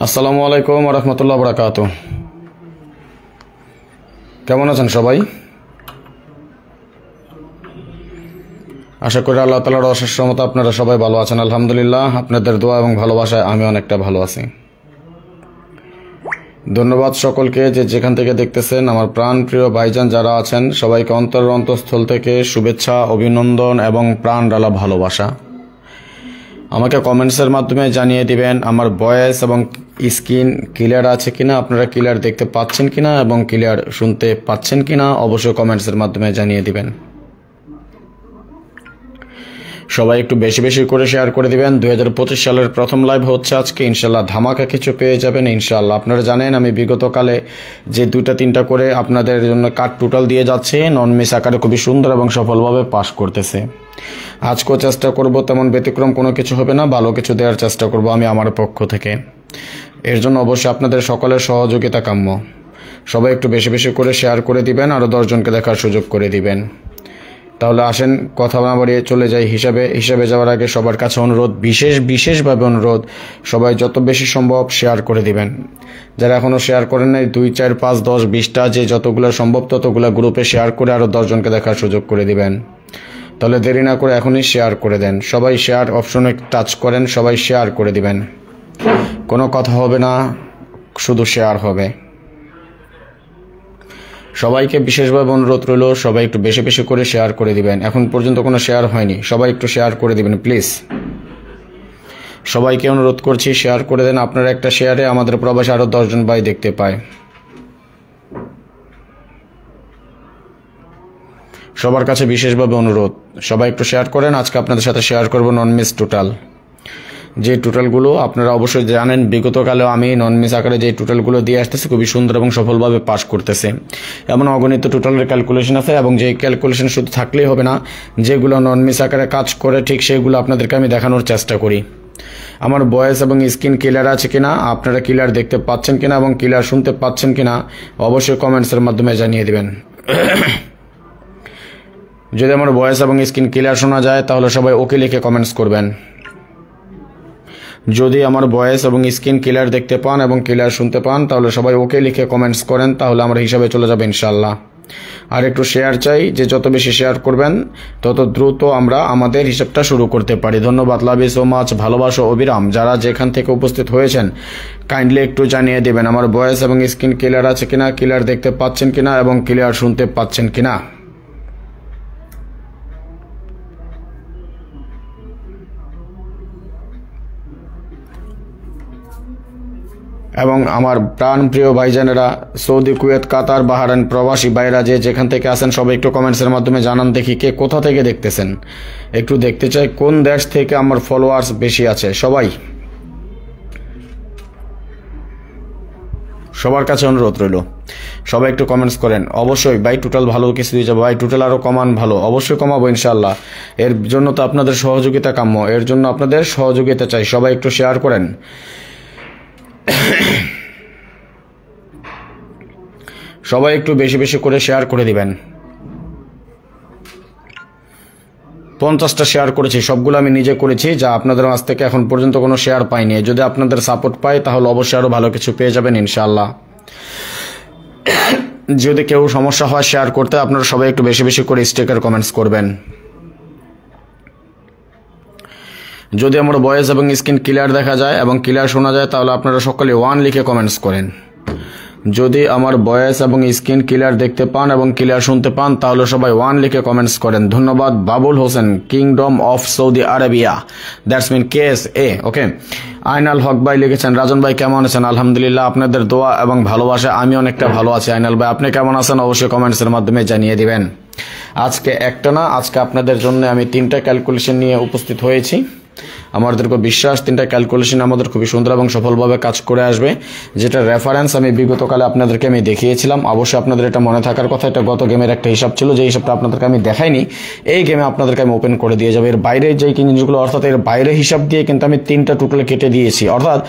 আসসালামু আলাইকুম ওয়া রাহমাতুল্লাহি ওয়া বারাকাতুহু। কেমন আছেন সবাই? আশা করি আল্লাহ তাআলার অশেষ রহমতে আপনারা সবাই ভালো আছেন। আলহামদুলিল্লাহ, আপনাদের দোয়া এবং ভালোবাসায় আমি অনেকটা ভালো আছি। ধন্যবাদ সকলকে যে যেখান থেকে দেখতেছেন। আমার প্রাণ প্রিয় ভাইজান যারা আছেন সবাইকে অন্তরের অন্তঃস্থল থেকে শুভেচ্ছা, অভিনন্দন এবং প্রাণ ঢালা ভালোবাসা। আমাকে কমেন্টসের মাধ্যমে জানিয়ে দিবেন আমার ভয়েস এবং স্ক্রিন ক্লিয়ার আছে কিনা, আপনারা ক্লিয়ার দেখতে পাচ্ছেন কিনা এবং ক্লিয়ার শুনতে পাচ্ছেন কিনা অবশ্যই কমেন্টসের মাধ্যমে জানিয়ে দিবেন। সবাই একটু বেশি বেশি করে শেয়ার করে দিবেন। 2025 সালের প্রথম লাইভ হচ্ছে আজকে, ইনশাল্লাহ ধামাকা কিছু পেয়ে যাবেন ইনশাল্লাহ। আপনারা জানেন আমি বিগতকালে যে 2-3টা করে আপনাদের জন্য কার্ড টোটাল দিয়ে যাচ্ছে, নন মিস আকারে খুবই সুন্দর এবং সফলভাবে পাস করতেছে। আজকেও চেষ্টা করব তেমন ব্যতিক্রম কোনো কিছু হবে না, ভালো কিছু দেওয়ার চেষ্টা করব আমি আমার পক্ষ থেকে। এর জন্য অবশ্যই আপনাদের সকলের সহযোগিতা কাম্য। সবাই একটু বেশি বেশি করে শেয়ার করে দিবেন, আরও 10 জনকে দেখার সুযোগ করে দিবেন। তাহলে আসেন কথা না বাড়িয়ে চলে যাই হিসাবে যাওয়ার আগে সবার কাছে অনুরোধ, বিশেষভাবে অনুরোধ, সবাই যত বেশি সম্ভব শেয়ার করে দিবেন। যারা এখনও শেয়ার করেন নাই 2, 4, 5, 10, 20টা যে যতগুলো সম্ভব ততগুলো গ্রুপে শেয়ার করে আরও 10 জনকে দেখার সুযোগ করে দিবেন। তাহলে দেরি না করে এখনই শেয়ার করে দেন। সবাই শেয়ার অপশনে টাচ করেন, সবাই শেয়ার করে দিবেন। কোনো কথা হবে না, শুধু শেয়ার হবে। সবাইকে বিশেষভাবে অনুরোধ রইল, সবাই একটু বেশি বেশি করে শেয়ার করে দিবেন। এখন পর্যন্ত কোনো শেয়ার হয়নি, সবাই একটু শেয়ার করে দিবেন প্লিজ। সবাইকে অনুরোধ করছি শেয়ার করে দেন। আপনারা একটা শেয়ারে আমাদের প্রবাসে আরও 10 জন ভাই দেখতে পায়। সবার কাছে বিশেষভাবে অনুরোধ, সবাই একটু শেয়ার করেন। আজকে আপনাদের সাথে শেয়ার করব নন মিস টোটাল। যে টোটালগুলো আপনারা অবশ্যই জানেন বিগতকালেও আমি নন মিস আকারে যে টোটালগুলো দিয়ে আসতেছি খুবই সুন্দর এবং সফলভাবে পাস করতেছে। এমন অগণিত টোটালের ক্যালকুলেশন আছে এবং যে ক্যালকুলেশন শুধু থাকলেই হবে না, যেগুলো নন মিস আকারে কাজ করে ঠিক সেগুলো আপনাদেরকে আমি দেখানোর চেষ্টা করি। আমার ভয়েস এবং স্ক্রিন ক্লিয়ার আছে কিনা, আপনারা ক্লিয়ার দেখতে পাচ্ছেন কিনা এবং ক্লিয়ার শুনতে পাচ্ছেন কিনা অবশ্যই কমেন্টসের মাধ্যমে জানিয়ে দিবেন। যদি আমার ভয়েস এবং স্ক্রিন ক্লিয়ার শোনা যায় তাহলে সবাই ওকে লিখে কমেন্টস করবেন। যদি আমার ভয়েস এবং স্ক্রিন ক্লিয়ার দেখতে পান এবং ক্লিয়ার শুনতে পান তাহলে সবাই ওকে লিখে কমেন্টস করেন, তাহলে আমার হিসাবে চলে যাবে ইনশাল্লাহ। আর একটু শেয়ার চাই, যে যত বেশি শেয়ার করবেন তত দ্রুত আমরা আমাদের হিসাবটা শুরু করতে পারি। ধন্যবাদ, লাভ ইউ সো মাচ, ভালোবাসা অবিরাম। যারা যেখান থেকে উপস্থিত হয়েছেন কাইন্ডলি একটু জানিয়ে দেবেন আমার ভয়েস এবং স্ক্রিন ক্লিয়ার আছে কিনা, ক্লিয়ার দেখতে পাচ্ছেন কিনা এবং ক্লিয়ার শুনতে পাচ্ছেন কিনা। এবং আমার প্রাণ প্রিয় ভাইজানেরা সৌদি, কুয়েত, কাতার, বাহরাইন প্রবাসী ভাইরা যে যেখান থেকে আসেন সবাই একটু কমেন্টসের মাধ্যমে জানান দেখি কে কোথা থেকে দেখতেছেন। একটু দেখতে চাই কোন দেশ থেকে আমার ফলোয়ার্স বেশি আছে। সবার কাছে অনুরোধ রইল, সবাই একটু কমেন্টস করেন। অবশ্যই ভাই টোটাল ভালো কিছু দিয়ে যাবো, ভাই টোটাল আরও কমান, ভালো অবশ্যই কমাবো ইনশাল্লাহ। এর জন্য তো আপনাদের সহযোগিতা কাম্য, এর জন্য আপনাদের সহযোগিতা চাই। সবাই একটু শেয়ার করেন। সবাই একটু বেশি বেশি করে শেয়ার করে দিবেন। 50টা শেয়ার করেছি, সবগুলো আমি নিজে করেছি, যা আপনাদের কাছ থেকে এখন পর্যন্ত কোনো শেয়ার পাইনি। যদি আপনাদের সাপোর্ট পাই তাহলে অবশ্যই আরও ভালো কিছু পেয়ে যাবেন ইনশাআল্লাহ। যদি কেউ সমস্যা হয় শেয়ার করতে, আপনারা সবাই একটু বেশি বেশি করে স্টিকার কমেন্টস করবেন। যদি আমার ভয়েস এবং স্ক্রিন ক্লিয়ার দেখা যায় এবং ক্লিয়ার শোনা যায় তাহলে আপনারা সকলে 1 লিখে কমেন্টস করেন। যদি আমার ভয়েস এবং স্ক্রিন ক্লিয়ার দেখতে পান এবং ক্লিয়ার শুনতে পান তাহলে সবাই 1 লিখে কমেন্টস করেন। ধন্যবাদ Babul Hossain, kingdom of Saudi Arabia, that's mean KSA। Okay, Ainal Haque ভাই লিখেছেন, রাজন ভাই কেমন আছেন? আলহামদুলিল্লাহ, আপনাদের দোয়া এবং ভালোবাসা আমি অনেকটা ভালো আছি। আইনাল ভাই আপনি কেমন আছেন অবশ্যই কমেন্টসের মাধ্যমে জানিয়ে দিবেন। আজকে একটা না, আজকে আপনাদের জন্য আমি 3টা ক্যালকুলেশন নিয়ে উপস্থিত হয়েছি। আমাদেরকে বিশ্বাস 3টা ক্যালকুলেশন আমাদের খুবই সুন্দর এবং সফলভাবে কাজ করে আসবে, যেটা রেফারেন্স আমি বিগতকালে আপনাদেরকে আমি দেখিয়েছিলাম। অবশ্যই আপনাদের এটা মনে থাকার কথা, এটা গত গেমের একটা হিসাব ছিল, যে হিসাবটা আপনাদেরকে আমি দেখাইনি। এই গেমে আপনাদেরকে আমি ওপেন করে দিয়ে যাবো। এর বাইরে যে জিনিসগুলো, অর্থাৎ এর বাইরে হিসাব দিয়ে কিন্তু আমি 3টা টোটাল কেটে দিয়েছি, অর্থাৎ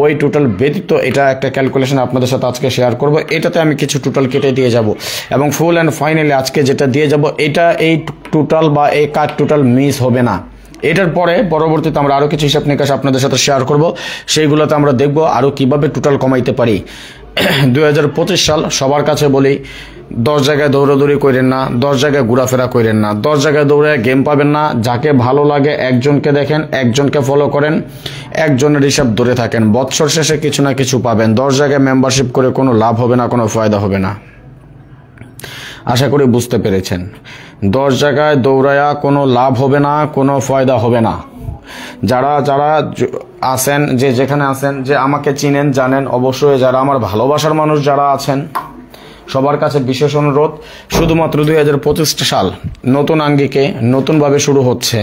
ওই টোটাল ব্যতীত এটা একটা ক্যালকুলেশন আপনাদের সাথে আজকে শেয়ার করব। এটাতে আমি কিছু টোটাল কেটে দিয়ে যাব এবং ফুল অ্যান্ড ফাইনালি আজকে যেটা দিয়ে যাব এটা এই টোটাল বা এই কার্ড টোটাল মিস হবে না। এটার পরবর্তীতে আমরা আরো কিছু হিসাব নিকাশ আপনাদের সাথে শেয়ার করব, সেইগুলোতে আমরা দেখব আরো কিভাবে টোটাল কমাইতে পারি। 2025 সাল সবার কাছে বলি, 10 জায়গায় দৌড়াদৌড়ি করেন না, 10 জায়গায় ঘোরাফেরা করেন না, 10 জায়গায় দৌড়ে গেম পাবেন না। যাকে ভালো লাগে একজনকে দেখেন, একজনকে ফলো করেন, একজনের হিসাব ধরে থাকেন, বছর শেষে কিছু না কিছু পাবেন। 10 জায়গায় মেম্বারশিপ করে কোনো লাভ হবে না, কোনো ফায়দা হবে না। আশা করি বুঝতে পেরেছেন। 10 জায়গায় দৌড়ায়া কোনো লাভ হবে না, কোনো ফায়দা হবে না। যারা আছেন, যেখানে আছেন, যে আমাকে চিনেন জানেন, অবশ্যই যারা আমার ভালোবাসার মানুষ যারা আছেন, সবার কাছে বিশেষ অনুরোধ, শুধুমাত্র 2025 সাল নতুন আঙ্গিকে নতুনভাবে শুরু হচ্ছে,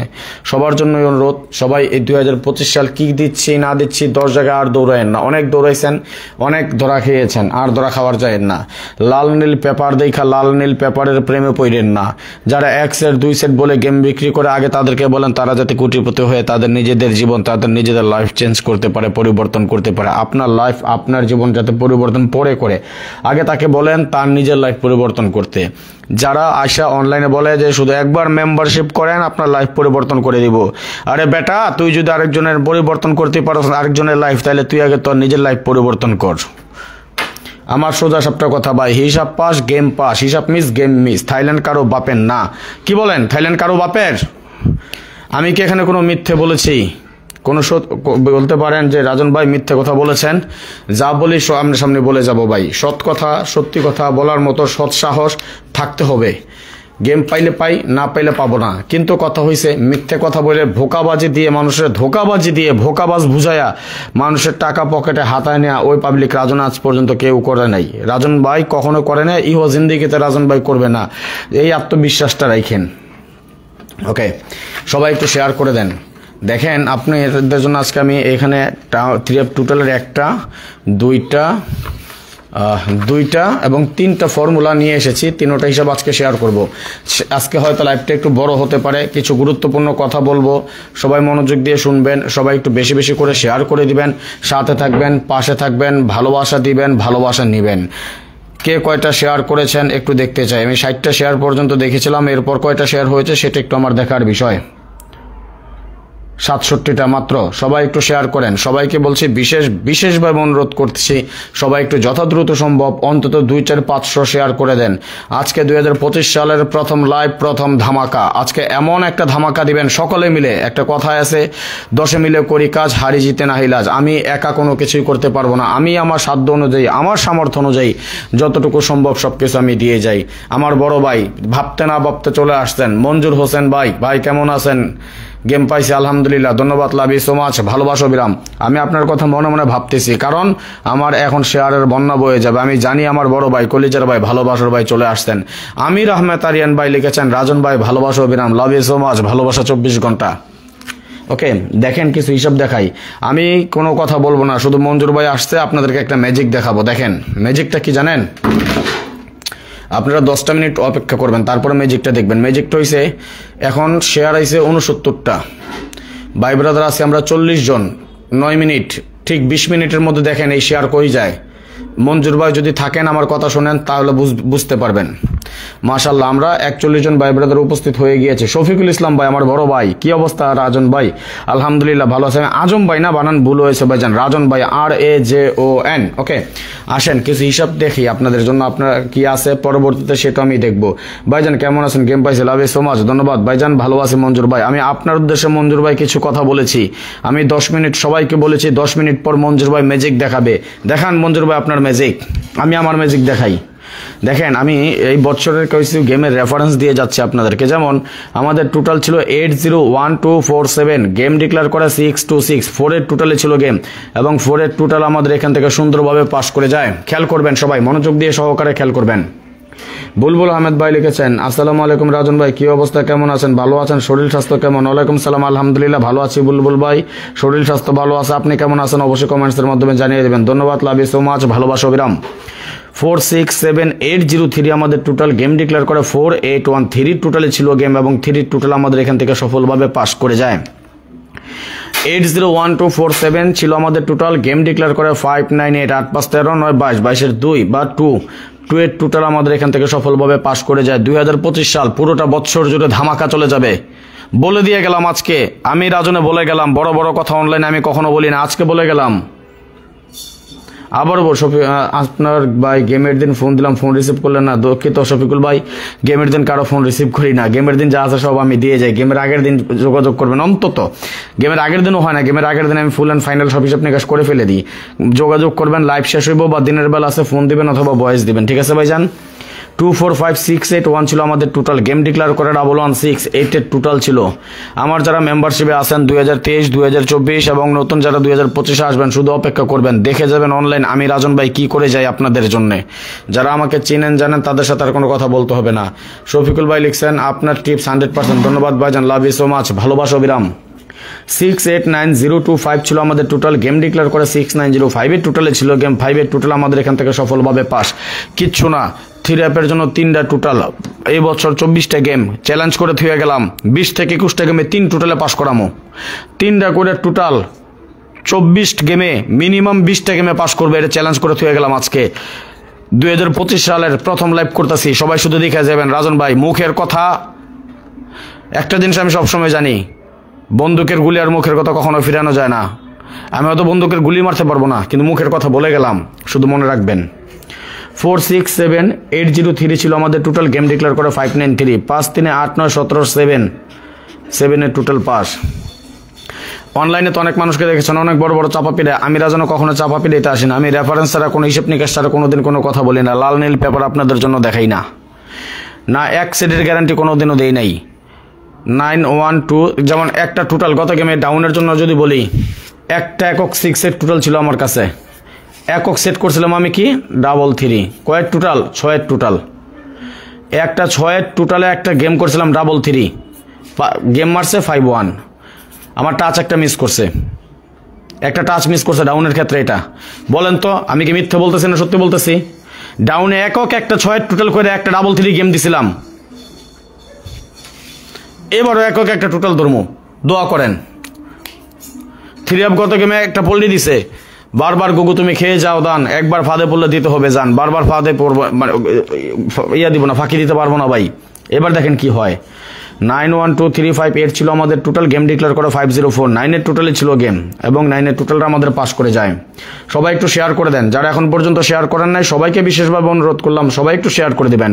সবার জন্যই অনুরোধ। সবাই এই 2025 সাল কি দিচ্ছি না দিচ্ছি 10 জায়গায় আর দৌড়ায়েন না। অনেক দৌড়াইছেন, অনেক ধরা খেয়েছেন, আর ধরা খাওয়ার যায়েন না। লাল নীল পেপার দেখা লাল নীল পেপারের প্রেমে পড়েন না। যারা 1 সেট 2 সেট বলে গেম বিক্রি করে, আগে তাদেরকে বলেন তারা যাতে কোটিপতি হয়ে তাদের নিজেদের জীবন, তাদের নিজেদের লাইফ চেঞ্জ করতে পারে, পরিবর্তন করতে পারে। আপনার লাইফ, আপনার জীবন যাতে পরিবর্তন করে, আগে তাকে বলেন তার নিজের লাইফ পরিবর্তন করতে। যারা আশা অনলাইনে বলে যে শুধু একবার মেম্বারশিপ করেন আপনার লাইফ পরিবর্তন করে দিব, আরে বেটা, তুই যদি আরেকজনের পরিবর্তন করতে পারোস আরেকজনের লাইফ, তাহলে তুই আগে তোর নিজের লাইফ পরিবর্তন কর। আমার সোজা সবটা কথা ভাই, হিসাব পাস গেম পাস, হিসাব মিস গেম মিস। থাইল্যান্ড কারো বাপের না। কি বলেন, থাইল্যান্ড কারো বাপের? আমি কি এখানে কোনো মিথ্যে বলেছি? কোনো বলতে পারেন যে রাজন ভাই মিথ্যে কথা বলেছেন? যা বলি সামনে বলে যাব ভাই। সৎ কথা, সত্যি কথা বলার মতো সৎ সাহস থাকতে হবে। গেম পাইলে পাই, না পাইলে পাবো না। কিন্তু কথা হইছে মিথ্যে কথা বলে ধোকাবাজি দিয়ে, মানুষের ধোকাবাজি দিয়ে, ভোকাবাজ বুঝাইয়া মানুষের টাকা পকেটে হাতায় নেওয়া ওই পাবলিক রাজন আজ পর্যন্ত কেউ করে নাই। রাজন ভাই কখনো করে না, ইহো জিন্দিগিতে রাজন ভাই করবে না। এই আত্মবিশ্বাসটা রাখেন। ওকে, সবাই একটু শেয়ার করে দেন। দেখেন আপনাদের জন্য আজকে আমি এখানে টোটালের 1টা 2টা এবং 3টা ফর্মুলা নিয়ে এসেছি। 3টা হিসাব আজকে শেয়ার করব। আজকে হয়তো লাইভটা একটু বড় হতে পারে, কিছু গুরুত্বপূর্ণ কথা বলবো, সবাই মনোযোগ দিয়ে শুনবেন, সবাই একটু বেশি বেশি করে শেয়ার করে দিবেন, সাথে থাকবেন, পাশে থাকবেন, ভালোবাসা দিবেন, ভালোবাসা নিবেন। কে কয়টা শেয়ার করেছেন একটু দেখতে চাই। আমি 60টা শেয়ার পর্যন্ত দেখেছিলাম, এরপর কয়টা শেয়ার হয়েছে সেটা একটু আমার দেখার বিষয়। 67টা মাত্র। সবাই একটু শেয়ার করেন। সবাইকে বলছি, বিশেষভাবে অনুরোধ করছি, সবাই একটু যথাদ্রুত সম্ভব অন্তত 2-4-500 শেয়ার করে দেন। আজকে 2025 সালের প্রথম লাইভ, প্রথম ধামাকা। আজকে এমন একটা ধামাকা দিবেন সকলে মিলে। একটা কথায় আছে, 10 মিলে করি কাজ, হারি জিতে নাহি লাজ। আমি একা কোনো কিছুই করতে পারবো না। আমি আমার সাধ্য অনুযায়ী, আমার সামর্থ্য অনুযায়ী যতটুকু সম্ভব সবকিছু আমি দিয়ে যাই। আমার বড় ভাই ভাবতে না ভাবতে চলে আসছেন, মঞ্জুর হোসেন ভাই কেমন আছেন? গেম পাইছি আলহামদুলিল্লাহ, ধন্যবাদ, লাভ ইউ সো মাচ, ভালোবাসো বিরাম। আমি আপনার কথা মনে মনে ভাবতেছি, কারণ আমার এখন শেয়ারের বন্যা বয়ে যাবে। আমি জানি আমার বড় ভাই, কলিজার ভাই, ভালোবাসার ভাই চলে আসছেন। আমির আহমেদ আরিয়ান ভাই লিখেছেন, রাজন ভাই ভালোবাসো বিরাম, লাভ ইউ সো মাচ, ভালোবাসা 24 ঘন্টা। ওকে, দেখেন কিছু হিসাব দেখাই। আমি কোনো কথা বলবো না, শুধু মঞ্জুর ভাই আসছে, আপনাদেরকে একটা ম্যাজিক দেখাবো। দেখেন ম্যাজিকটা কি জানেন? আপনারা 10টা মিনিট অপেক্ষা করবেন, তারপরে ম্যাজিকটা দেখবেন। ম্যাজিকটা হইছে, এখন শেয়ার আইছে 69টা, ভাই ব্রাদার আছে আমরা 40 জন, 9 মিনিট, ঠিক 20 মিনিটের মধ্যে দেখেন এই শেয়ার কই যায়। মঞ্জুর ভাই যদি থাকেন আমার কথা শোনেন তাহলে বুঝতে পারবেন। মাশাআল্লাহ, আমরা 41 জন ভাই ব্রাদার উপস্থিত হয়ে গিয়েছে। শফিকুল ইসলাম ভাই আমার বড় ভাই, কি অবস্থা? রাজন ভাই আলহামদুলিল্লাহ ভালো আছে। আজম ভাই না, বানান ভুল হয়েছে ভাইজান, রাজন ভাই RAJON। ওকে, আসেন কিছু হিসাব দেখি আপনাদের জন্য। আপনার কি আছে পরবর্তীতে সেটা আমি দেখবো। ভাইজান কেমন আছেন? গেম পাইছে, লাভ ইউ সো মাচ, ধন্যবাদ ভাইজান, ভালো আছে মঞ্জুর ভাই। আমি আপনার উদ্দেশ্যে মঞ্জুর ভাই কিছু কথা বলেছি। আমি 10 মিনিট সবাইকে বলেছি, 10 মিনিট পর মঞ্জুর ভাই ম্যাজিক দেখাবে। দেখান মঞ্জুর ভাই আপনার ম্যাজিক। আমি আমার ম্যাজিক দেখাই। দেখেন, আমি এই বছরের কিছু গেমের রেফারেন্স দিয়ে যাচ্ছি আপনাদেরকে। যেমন আমাদের টোটাল ছিল 801247, গেম ডিক্লেয়ার করা 626, 4-এর টোটালে ছিল গেম, এবং 4-এর টোটাল আমাদের এখান থেকে সুন্দরভাবে পাস করে যায়। খেয়াল করবেন, সবাই মনোযোগ দিয়ে সহকারে খেয়াল করবেন। বুলবুল আহমেদ ভাই লিখেছেন, আসসালামু আলাইকুম রাজন ভাই, কি অবস্থা, কেমন আছেন? ভালো আছেন? শরীর স্বাস্থ্য কেমন? ওয়ালাইকুম সালাম, আলহামদুলিল্লাহ ভালো আছি বুলবুল ভাই, শরীর স্বাস্থ্য ভালো আছে। আপনি কেমন আছেন অবশ্যই কমেন্টসের মাধ্যমে জানিয়ে দেবেন। ধন্যবাদ, লাভ ইউ সো মাচ, ভালোবাসা বিরাম। 46783 আমাদের টোটাল গেম ডিক্লেয়ার করে, 4813 টোটালে ছিল গেম, এবং 3 টোটাল আমাদের এখান থেকে সফলভাবে পাস করে যায়। 801247 ছিল আমাদের টোটাল গেম ডিক্লেয়ার করে, 598 8-5-13-9-22, 22-এর 2 বা 2-এর টোটাল আমাদের এখান থেকে সফলভাবে পাস করে যায়। 2025 সাল পুরোটা বছর জুড়ে ধামাকা চলে যাবে। বলে দিয়ে গেলাম আজকে, আমি রাজনে বলে গেলাম, বড় বড় কথা অনলাইনে আমি কখনো বলি না, আজকে বলে গেলাম। আবার আপনার ভাই গেমের দিন ফোন দিলাম, ফোন রিসিভ করলেন না, দুঃখিত শফিকুল ভাই, গেমের দিন কারো ফোন রিসিভ করি না। গেমের দিন যা আছে সব আমি দিয়ে যাই, গেমের আগের দিন যোগাযোগ করবেন অন্তত। গেমের আগের দিনও হয় না, গেমের আগের দিন আমি ফুল অ্যান্ড ফাইনাল সব হিসাব নিকাশ করে ফেলে দিই। যোগাযোগ করবেন, লাইভ শেষ হইব বা দিনের বেলা আছে ফোন দিবেন অথবা ভয়েস দিবেন, ঠিক আছে ভাইজান। 245681 ছিল আমাদের টোটাল, গেম ডিক্লেয়ার করে 1168 এর টোটাল ছিল। আমার যারা মেম্বারশিপে আছেন 2023, 2024 এবং নতুন যারা 2025 আসবেন, শুধু অপেক্ষা করবেন, দেখে যাবেন অনলাইন আমি রাজন ভাই কি করে যাই আপনাদের জন্য। যারা আমাকে চিনেন জানেন তাদের সাথে আর কোনো কথা বলতে হবে না। শফিকুল ভাই লিখছেন আপনার টিপস 100%, ধন্যবাদ ভাইজান, লাভ ইউ সো মাচ, ভালোবাসা অবিরাম। 689025 ছিল আমাদের টোটাল, গেম ডিক্লেয়ার করে 6905 এর টোটালে ছিল গেম, 5 এর টোটাল আমাদের এখান থেকে সফলভাবে পাস। কিচ্ছু না, 3 অ্যাপের জন্য 3টা টোটাল, এই বছর 24টা গেম চ্যালেঞ্জ করে থুয়ে গেলাম, 20 থেকে 21টা গেমে 3 টোটালে পাস করামো, 3টা করে টোটাল 24 গেমে মিনিমাম 20টা গেমে পাস করবে, এটা চ্যালেঞ্জ করে থুয়ে গেলাম আজকে। 2025 সালের প্রথম লাইভ করতেছি, সবাই শুধু দেখে যাবেন। রাজন ভাই মুখের কথা, একটা জিনিস আমি সবসময় জানি, বন্দুকের গুলি আর মুখের কথা কখনো ফিরানো যায় না। আমি হয়তো বন্দুকের গুলি মারতে পারবো না, কিন্তু মুখের কথা বলে গেলাম, শুধু মনে রাখবেন। 467803 ছিল আমাদের টোটাল, গেম ডিক্লেয়ার করে 593, 5 3 8 9 17 7 এর টোটাল পাস। অনলাইনে তো অনেক মানুষকে দেখেছেন অনেক বড় বড় চাপা পিড়ে, আমি রাজনে কখনো চাপা পিড়েতে আসি না। আমি রেফারেন্স ছাড়া কোনো হিসেব নিকাশ ছাড়া কোনোদিন কোনো কথা বলি না, লাল নীল পেপার আপনাদের জন্য দেখাই না, না এক সেটের গ্যারান্টি কোনোদিনও দেই নাই। 912 যেমন একটা টোটাল গত গেমে ডাউনের জন্য যদি বলি, একটা একক 6 এর টোটাল ছিল আমার কাছে, একক সেট করছিলাম আমি কি 333, কয়েক টোটাল 6 এর টোটাল, একটা 6 এর টোটালে একটা গেম করছিলাম 33, গেম মারছে 5-1, আমার টাচ একটা মিস করছে, একটা টাচ মিস করছে ডাউনের ক্ষেত্রে। এটা বলেন তো আমি কি মিথ্যে বলতেছি না সত্যি বলতেছি? ডাউনে একক একটা 6 এর টোটাল করে একটা 33 গেম দিছিলাম, এবারও একক একটা টোটাল ধর্ম, দোয়া করেন। 3 অ্যাপ গত গেমে একটা পল্লি দিছে, বারবার গুগু তুমি খেয়ে যাও দান, একবার ফাঁদে পড়লে দিতে হবে জান, বারবার ফাঁদে পড়বো দিব না, ফাঁকি দিতে পারবো না ভাই। এবার দেখেন কি হয়। 912358 ছিল আমাদের টোটাল, গেম ডিক্লেয়ার করে 504, 9 এর টোটালে ছিল গেম এবং 9 এর টোটালটা আমাদের পাস করে যায়। সবাই একটু শেয়ার করে দেন, যারা এখন পর্যন্ত শেয়ার করেন নাই সবাইকে বিশেষভাবে অনুরোধ করলাম, সবাই একটু শেয়ার করে দিবেন।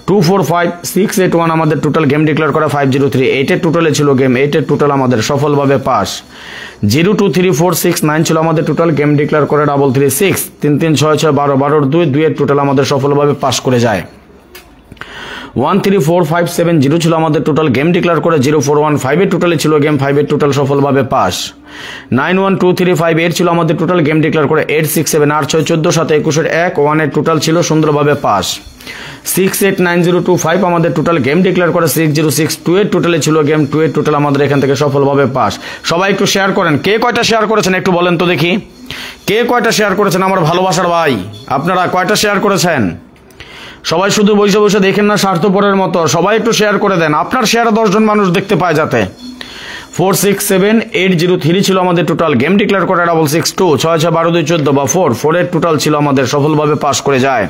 245681 আমাদের টোটাল, গেম ডিক্লেয়ার করা 503, 8 এর টোটালে ছিল গেম, 8 এর টোটাল আমাদের সফলভাবে পাস। 023469 ছিল আমাদের টোটাল, গেম ডিক্লেয়ার করে 336, 3366 12 12 2 এর টোটাল আমাদের সফলভাবে পাস করে যায়। 134570 ছিল আমাদের টোটাল, গেম ডিক্লেয়ার করে 0415 এর টোটালে ছিল গেম, 5 এর টোটাল সফলভাবে পাস। 912358 ছিল আমাদের টোটাল, গেম ডিক্লেয়ার করে 867, 8 6 14 7 21 1 1 এর টোটাল ছিল সুন্দরভাবে পাস। 689025 আমাদের টোটাল, গেম ডিক্লেয়ার করে 6062 এর টোটালে ছিল গেম, 2 এর টোটাল আমাদের এখান থেকে সফলভাবে পাস। সবাই একটু শেয়ার করেন, কে কয়টা শেয়ার করেছেন একটু বলেন তো দেখি, কে কয়টা শেয়ার করেছেন আমার ভালোবাসার ভাই, আপনারা কয়টা শেয়ার করেছেন? সবাই শুধু বসে বসে দেখেন না স্বার্থপরের মতো, সবাই একটু শেয়ার করে দেন, আপনার শেয়ারে 10 জন মানুষ দেখতে পায় যাতে। 467803 ছিল আমাদের টোটাল, গেম ডিক্লেয়ার করে 662, 6 6 12 2 14 বা 4 এর টোটাল ছিল আমাদের, সফলভাবে পাস করে যায়।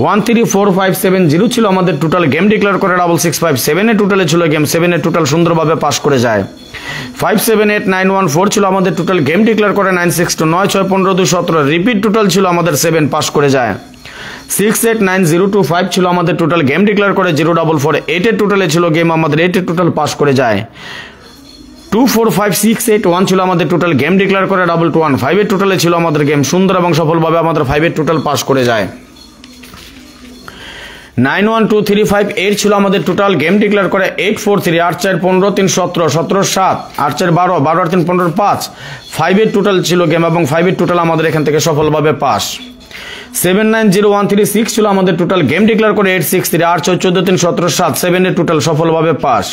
134570 ছিল আমাদের টোটাল, গেম ডিক্লেয়ার করে 665, 7 এর টোটালে ছিল গেম, 7 এর টোটাল সুন্দরভাবে পাস করে যায়। 578914 ছিল আমাদের টোটাল, গেম ডিক্লেয়ার করে 962, 9 6 15 2 17 রিপিট টোটাল ছিল আমাদের, 7 পাস করে যায়। 689025 ছিল আমাদের টোটাল, গেম ডিক্লেয়ার করে 044, 8 এর টোটালে ছিল গেম, আমাদের 8 এর টোটাল পাস করে যায়। 245681 ছিল আমাদের টোটাল, গেম ডিক্লেয়ার করে 221, 5 এর টোটালে ছিল আমাদের গেম, সুন্দর এবং সফলভাবে আমাদের 5 এর টোটাল পাস করে যায়। 912358 ছিল আমাদের টোটাল, গেম ডিক্লেয়ার করে 843, 8 4 15 3 17 17 7 8 4 12 12 3 15 5, 5 এর টোটাল ছিল গেম এবং 5 এর টোটাল আমাদের এখান থেকে সফলভাবে পাস। 790136 ছিল আমাদের টোটাল, গেম ডিক্লেয়ার করে 863, 8 6 14 3 17 7 7 এর টোটাল সফলভাবে পাস।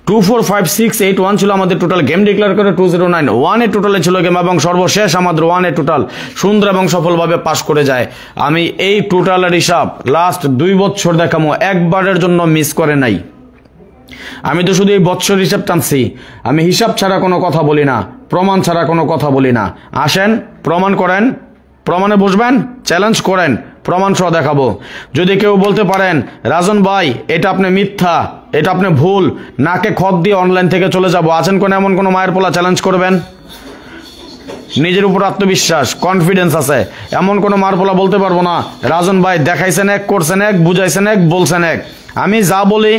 245681 ছিল আমাদের টোটাল, গেম ডিক্লেয়ার করে 209, 1 এর টোটালে ছিল গেম এবং সর্বশেষ আমাদের 1 এর টোটাল সুন্দর এবং সফলভাবে পাস করে যায়। আমি এই টোটালের হিসাব লাস্ট 2 বছর দেখামো, একবারের জন্য মিস করে নাই। আমি তো শুধু এই বছর হিসাব টানছি, আমি হিসাব ছাড়া কোনো কথা বলি না, প্রমাণ ছাড়া কোনো কথা বলি না। আসেন প্রমাণ করেন, প্রমাণে বসবেন, চ্যালেঞ্জ করেন, প্রমাণ সহ দেখাবো। যদি কেউ বলতে পারেন রাজন ভাই এটা আপনি মিথ্যা, এটা আপনি ভুল। নাকে খত দিয়ে অনলাইন থেকে চলে যাব। আছেন কোন এমন কোন মায়ের পোলা চ্যালেঞ্জ করবেন? নিজের উপর আত্মবিশ্বাস, কনফিডেন্স আছে, এমন কোনো মার পোলা বলতে পারবো না রাজন ভাই দেখাইছেন এক, করছেন এক, বুঝাইছেন এক, বলছেন এক। আমি যা বলি,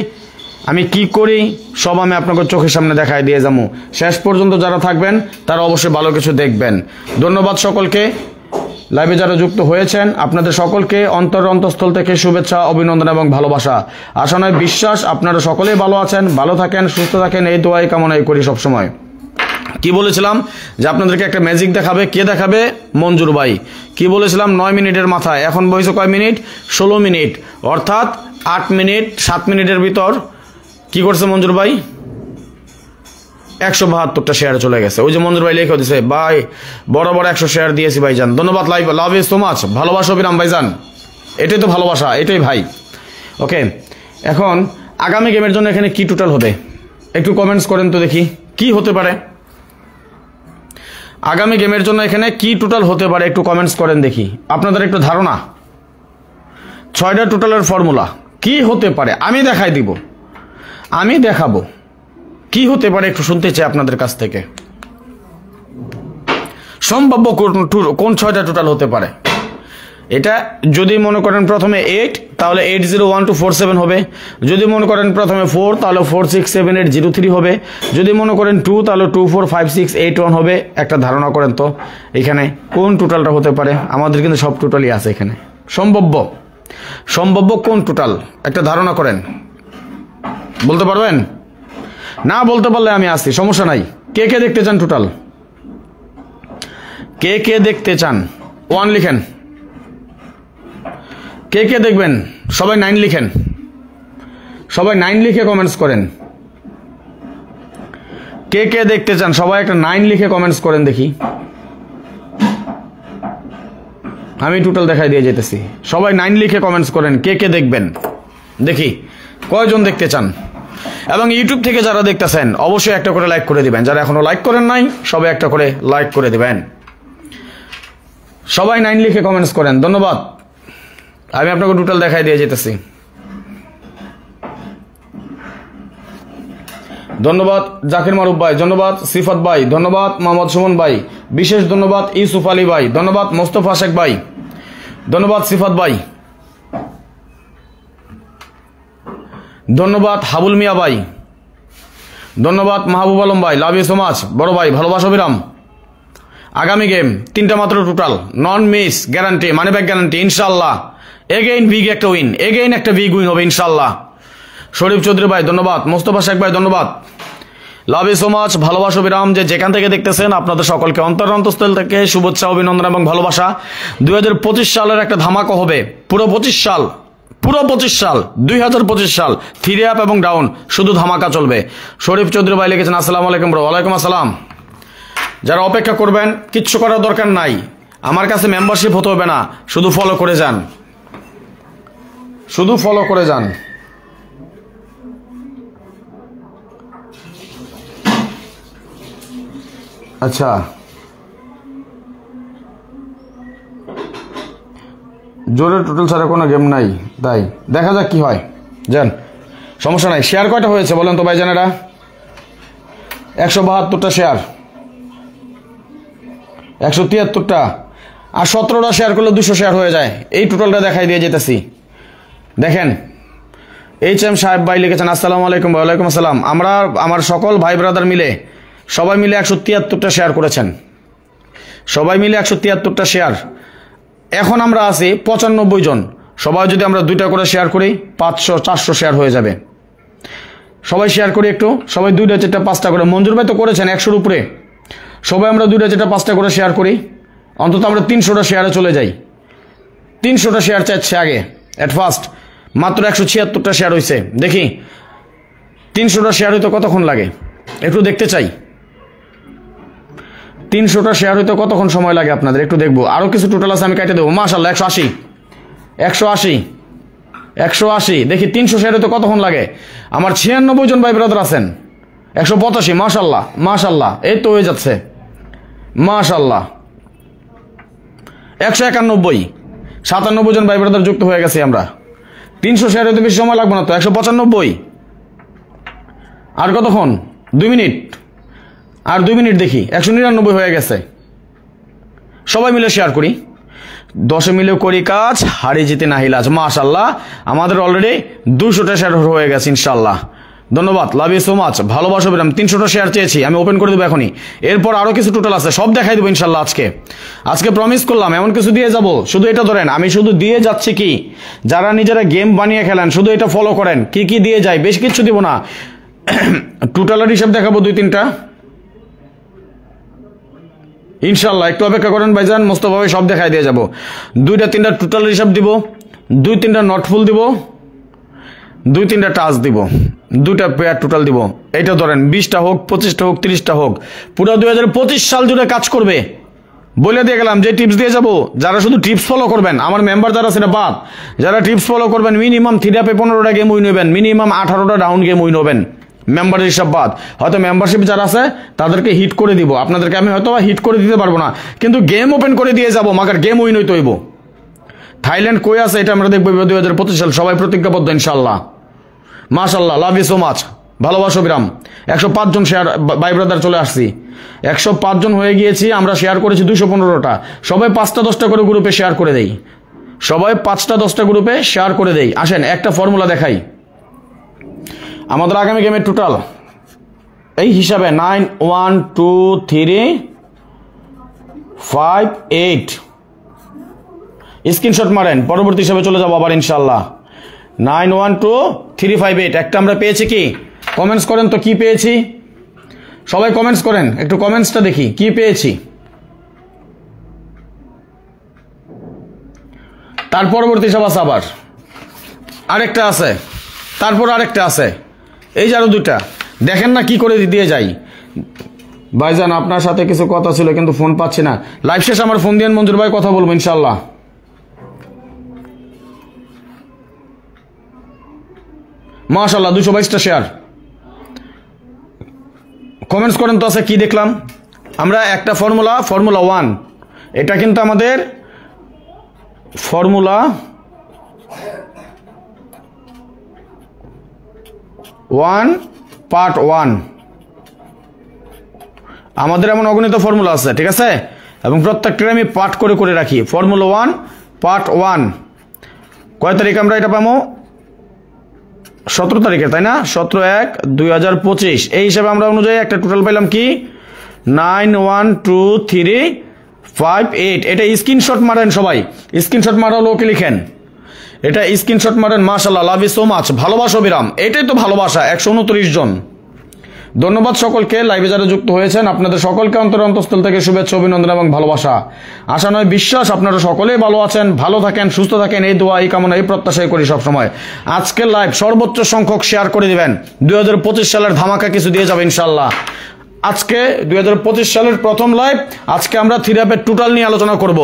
আমি কি করি, সব আমি আপনাকে চোখের সামনে দেখাই দিয়ে যাবো। শেষ পর্যন্ত যারা থাকবেন তারা অবশ্যই ভালো কিছু দেখবেন। ধন্যবাদ সকলকে, লাইভে যারা যুক্ত হয়েছেন আপনাদের সকলকে অন্তঃস্থল থেকে শুভেচ্ছা, অভিনন্দন এবং ভালোবাসা। আশা নয় বিশ্বাস আপনারা সকলেই ভালো আছেন, ভালো থাকেন, সুস্থ থাকেন, এই দোয়াই কামনাই করি সবসময়। কি বলেছিলাম যে আপনাদেরকে একটা ম্যাজিক দেখাবে। কে দেখাবে? মঞ্জুর ভাই। কি বলেছিলাম? 9 মিনিটের মাথায়। এখন বয়স কয় মিনিট? 16 মিনিট, অর্থাৎ 8 মিনিট 7 মিনিটের ভিতর কি করছে মঞ্জুর ভাই? 172টা শেয়ার চলে গেছে। ওই যে মঞ্জুর ভাই লিখে দিছে, ভাই বরাবর 100 শেয়ার দিয়েছি ভাইজান, ধন্যবাদ, লাভ ইউ সো মাচ, ভালোবাসা অবিরাম ভাইজান। এটাই তো ভালোবাসা, এটাই ভাই। ওকে, এখন আগামী গেমের জন্য এখানে কি টোটাল হবে একটু কমেন্টস করেন তো দেখি, কি হতে পারে আগামী গেমের জন্য এখানে কি টোটাল হতে পারে একটু কমেন্টস করেন দেখি, আপনাদের একটু ধারণা। 6টা টোটালের ফর্মুলা কি হতে পারে আমি দেখাই দিব, আমি দেখাবো কি হতে পারে, একটু শুনতে চাই আপনাদের কাছ থেকে। সম্ভাব্য কোন 6টা টোটাল হতে পারে। এটা যদি মনে করেন প্রথমে 8 তাহলে 801247 হবে। যদি মনে করেন প্রথমে 4 তাহলে 467803 হবে। যদি মনে করেন 2 তাহলে 245681 হবে। একটা ধারণা করেন তো এখানে কোন টোটালটা হতে পারে। আমাদের কিন্তু সব টোটালই আছে এখানে। সম্ভাব্য কোন টোটাল একটা ধারণা করেন, বলতে পারবেন? না বলতে পারলে আমি আসছি, সমস্যা নাই। কে কে দেখতে চান টোটাল? কে কে দেখতে চান? 1 লিখেন। কে কে দেখবেন? সবাই 9 লিখেন। সবাই 9 লিখে কমেন্টস করেন। কে কে দেখতে চান? সবাই একটা 9 লিখে কমেন্টস করেন দেখি। আমি টোটাল দেখাই দিয়ে যেতেছি। সবাই 9 লিখে কমেন্টস করেন কে কে দেখবেন দেখি, কয়জন দেখতে চান। এবং ইউটিউব থেকে যারা দেখতেছেন অবশ্যই একটা করে লাইক করে দিবেন। যারা এখনো লাইক করেন নাই সবাই একটা করে লাইক করে দিবেন। সবাই 9 লিখে কমেন্টস করেন। ধন্যবাদ। আমি আপনাকে টোটাল দেখাই দিয়ে যেতেছি। ধন্যবাদ জাকির মারুফ ভাই, ধন্যবাদ সিফাত ভাই, ধন্যবাদ মোহাম্মদ সুমন ভাই, বিশেষ ধন্যবাদ ইউসুফ আলী ভাই, ধন্যবাদ মোস্তফা শেখ ভাই, ধন্যবাদ সিফাত ভাই, ধন্যবাদ হাবুল মিয়া ভাই, ধন্যবাদ মাহবুব আলম ভাই, লাভ ইউ সো মাচ বড় ভাই, ভালোবাসা বিরাম। আগামী গেম 3টা মাত্র total, non miss guarantee, money back guarantee ইনশাআল্লাহ। এগেইন বিগ একটা উইন, এগেইন একটা বিগ উইন হবে ইনশাআল্লাহ। শরীফ চৌধুরী ভাই ধন্যবাদ, মোস্তফা শেখ ভাই ধন্যবাদ, লাভ ইউ সো মাচ, ভালোবাসা বিরাম। যে যেখান থেকে দেখতেছেন আপনাদের সকলকে অন্তঃস্থল থেকে শুভেচ্ছা, অভিনন্দন এবং ভালোবাসা। 2025 সালের একটা ধামাকা হবে। পুরো 25 সাল 2025 সাল থ্রি আপ এবং ডাউন শুধু ধামাকা চলবে। শরীফ চৌধুরী ভাই লিখেছেন আসসালামু আলাইকুম ব্রো। ওয়ালাইকুম আসসালাম। যারা অপেক্ষা করবেন কিচ্ছু করার দরকার নাই, আমার কাছে মেম্বারশিপ হতে হবে না, শুধু ফলো করে যান, শুধু ফলো করে যান। আচ্ছা, জোরে টোটাল ছাড়া কোনো গেম নাই, তাই দেখা যাক কি হয়। যান, সমস্যা নাই। শেয়ার কয়টা হয়েছে বলেন তো ভাইজানেরা? 172টা শেয়ার, 173টা, আর 17টা শেয়ার করলে 200 শেয়ার হয়ে যায়। এই টোটালটা দেখাই দিয়ে যেতেছি। দেখেন, HM সাহেব ভাই লিখেছেন আসসালামু আলাইকুম। ওয়ালাইকুম আসসালাম। আমার সকল ভাই ব্রাদার মিলে সবাই মিলে 173টা শেয়ার করেছেন, সবাই মিলে 173টা শেয়ার। এখন আমরা আছি 95 জন। সবাই যদি আমরা 2টা করে শেয়ার করি 500-400 শেয়ার হয়ে যাবে। সবাই শেয়ার করি একটু, সবাই 2টা 4টা 5টা করে। মঞ্জুর ভাই তো করেছেন 100-র উপরে। সবাই আমরা 2টা 4টা 5টা করে শেয়ার করি, অন্তত আমরা 300টা শেয়ারে চলে যাই। 300টা শেয়ার চাইছে আগে এট ফার্স্ট, মাত্র 176টা শেয়ার হয়েছে। দেখি 300টা শেয়ার হইতে কতক্ষণ লাগে একটু দেখতে চাই। 300টা শেয়ার হইতে কতক্ষণ সময় লাগে আপনাদের একটু দেখবো। আরো কিছু টোটাল আছে আমি কেটে দেবো। মাশাআল্লাহ 180। দেখি 300 শেয়ার হইতে কতক্ষণ লাগে। আমার 96 জন ভাই ব্রাদার আছেন। 185। মাশাআল্লাহ এই তো হয়ে যাচ্ছে। মাশাআল্লাহ 191। 97 জন ভাই ব্রাদার যুক্ত হয়ে গেছে আমরা। 300 শেয়ার হইতে বেশি সময় লাগবে না তো। 195। আর কতক্ষণ? 2 মিনিট, আর 2 মিনিট দেখি। 199 হয়ে গেছে। সবাই মিলে শেয়ার করি, 10 মিলে করি কাজ, হারি জিতে নাহি লাজ। মাশাআল্লাহ, আমাদের অলরেডি 200টা শেয়ার হয়ে গেছে ইনশাআল্লাহ। ধন্যবাদ, লাভ ইউ সো মাচ, ভালোবাসা বিরাম। 300টা শেয়ার চেয়েছি, আমি ওপেন করে দেবো এখনই। এরপর আরো কিছু টোটাল আছে, সব দেখাই দেবো ইনশাআল্লাহ। আজকে প্রমিস করলাম এমন কিছু দিয়ে যাব। শুধু এটা ধরেন, আমি শুধু দিয়ে যাচ্ছি কি, যারা নিজেরা গেম বানিয়ে খেলেন শুধু এটা ফলো করেন, কি কি দিয়ে যায়, বেশ কিছু দিব না। টোটালের হিসাব দেখাবো 2-3টা ইনশাআল্লাহ। একটু অপেক্ষা করেন ভাইজান, মোস্তফা ভাই সব দেখাই দিয়ে যাব। 2-3টা টোটাল হিসাব দিব, 2-3টা নটফুল দিব, 2-3টা টাচ দিব, 2টা পেয়ার টোটাল দিব। এটা ধরেন 20টা হোক, 25টা হোক, 30টা হোক, পুরো 2025 সাল জুড়ে কাজ করবে বলে দিয়ে গেলাম। যে টিপস দিয়ে যাব, যারা শুধু টিপস ফলো করবেন, আমার মেম্বার যারা সেটা বাদ, যারা টিপস ফলো করবেন মিনিমাম 3 অ্যাপে 15টা গেম উইন হবেন, মিনিমাম 18টা ডাউন গেম উইন হবেন। মেম্বারের হিসাব বাদ, হয়তো মেম্বারশিপ যারা আছে তাদেরকে হিট করে দিব, আপনাদেরকে আমি হয়তো হিট করে দিতে পারবো না, কিন্তু গেম ওপেন করে দিয়ে যাবো, মাগার গেম উইন হইতে হইব। থাইল্যান্ড কই আছে এটা আমরা দেখবো 2025 সাল, সবাই প্রতিজ্ঞাবদ্ধ ইনশাআল্লাহ। মাশাআল্লাহ, লাভ ইউ সো মাচ, ভালোবাসো বিরাম। 105 জন শেয়ার ভাই ব্রাদার চলে আসছি, 105 জন হয়ে গিয়েছি। আমরা শেয়ার করেছি 215টা। সবাই 5টা-10টা করে গ্রুপে শেয়ার করে দেই, সবাই 5টা-10টা গ্রুপে শেয়ার করে দেই। আসেন একটা ফর্মুলা দেখাই আমাদের আগামী গেমের টোটাল এই হিসাবে 9 1 2 3 5 8। স্ক্রিনশট মারেন, পরবর্তী হিসাবে চলে যাবো আবার ইনশাআল্লাহ। 9 1 2 3 5 8। একটা আমরা পেয়েছি কি, কমেন্টস করেন তো কি পেয়েছি, সবাই কমেন্টস করেন, একটু কমেন্টসটা দেখি কি পেয়েছি। তার পরবর্তী হিসাব আছে, আবার আরেকটা আছে, তারপর আরেকটা আছে, এই যে আরো 2টা। দেখেন না কি করে দিয়ে যাই। ভাইজান আপনার সাথে কিছু কথা ছিল কিন্তু ফোন পাচ্ছি না। লাইভ শেষ আমার ফোন দিয়ে মঞ্জুর ভাই কথা বলবো ইনশাআল্লাহ। মাশাআল্লাহ, 222টা শেয়ার। কমেন্টস করেন তো আছে কি দেখলাম। আমরা একটা ফর্মুলা 1, এটা কিন্তু আমাদের ফর্মুলা 1 পার্ট 1। আমাদের এমন অগণিত ফর্মুলা আছে, ঠিক আছে, এবং প্রত্যেকটা আমি পাঠ করে করে রাখি। ফর্মুলা 1 পার্ট 1 কয় তারিখ আমরা এটা পাবো? 17 তারিখে, তাই না? 17/1/2025। এই হিসাবে আমরা অনুযায়ী একটা টোটাল পেলাম কি 9 1 2 3 5 8। এটা স্ক্রিনশট মারেন সবাই, স্ক্রিনশট মারা লোকে লিখেন, এটা স্ক্রিনশট মারেন। মাশাআল্লাহ, লাভ ইউ সো মাচ, ভালোবাসা বিরাম। এটাই তো ভালোবাসা। 129 জন। ধন্যবাদ সকলকে লাইভে যারা যুক্ত হয়েছেন, আপনাদের সকলকে অন্তঃস্থল থেকে শুভেচ্ছা, অভিনন্দন এবং ভালোবাসা। আশা নয় বিশ্বাস আপনারা সকলেই ভালো আছেন, ভালো থাকেন, সুস্থ থাকেন, এই দোয়া এই কামনা এই প্রত্যাশাই করি সবসময়। আজকের লাইভ সর্বোচ্চ সংখ্যক শেয়ার করে দিবেন, 2025 সালের ধামাকা কিছু দিয়ে যাবে ইনশাআল্লাহ। আজকে 2025 সালের প্রথম লাইভ। আজকে আমরা 3 অ্যাপের টোটাল নিয়ে আলোচনা করব।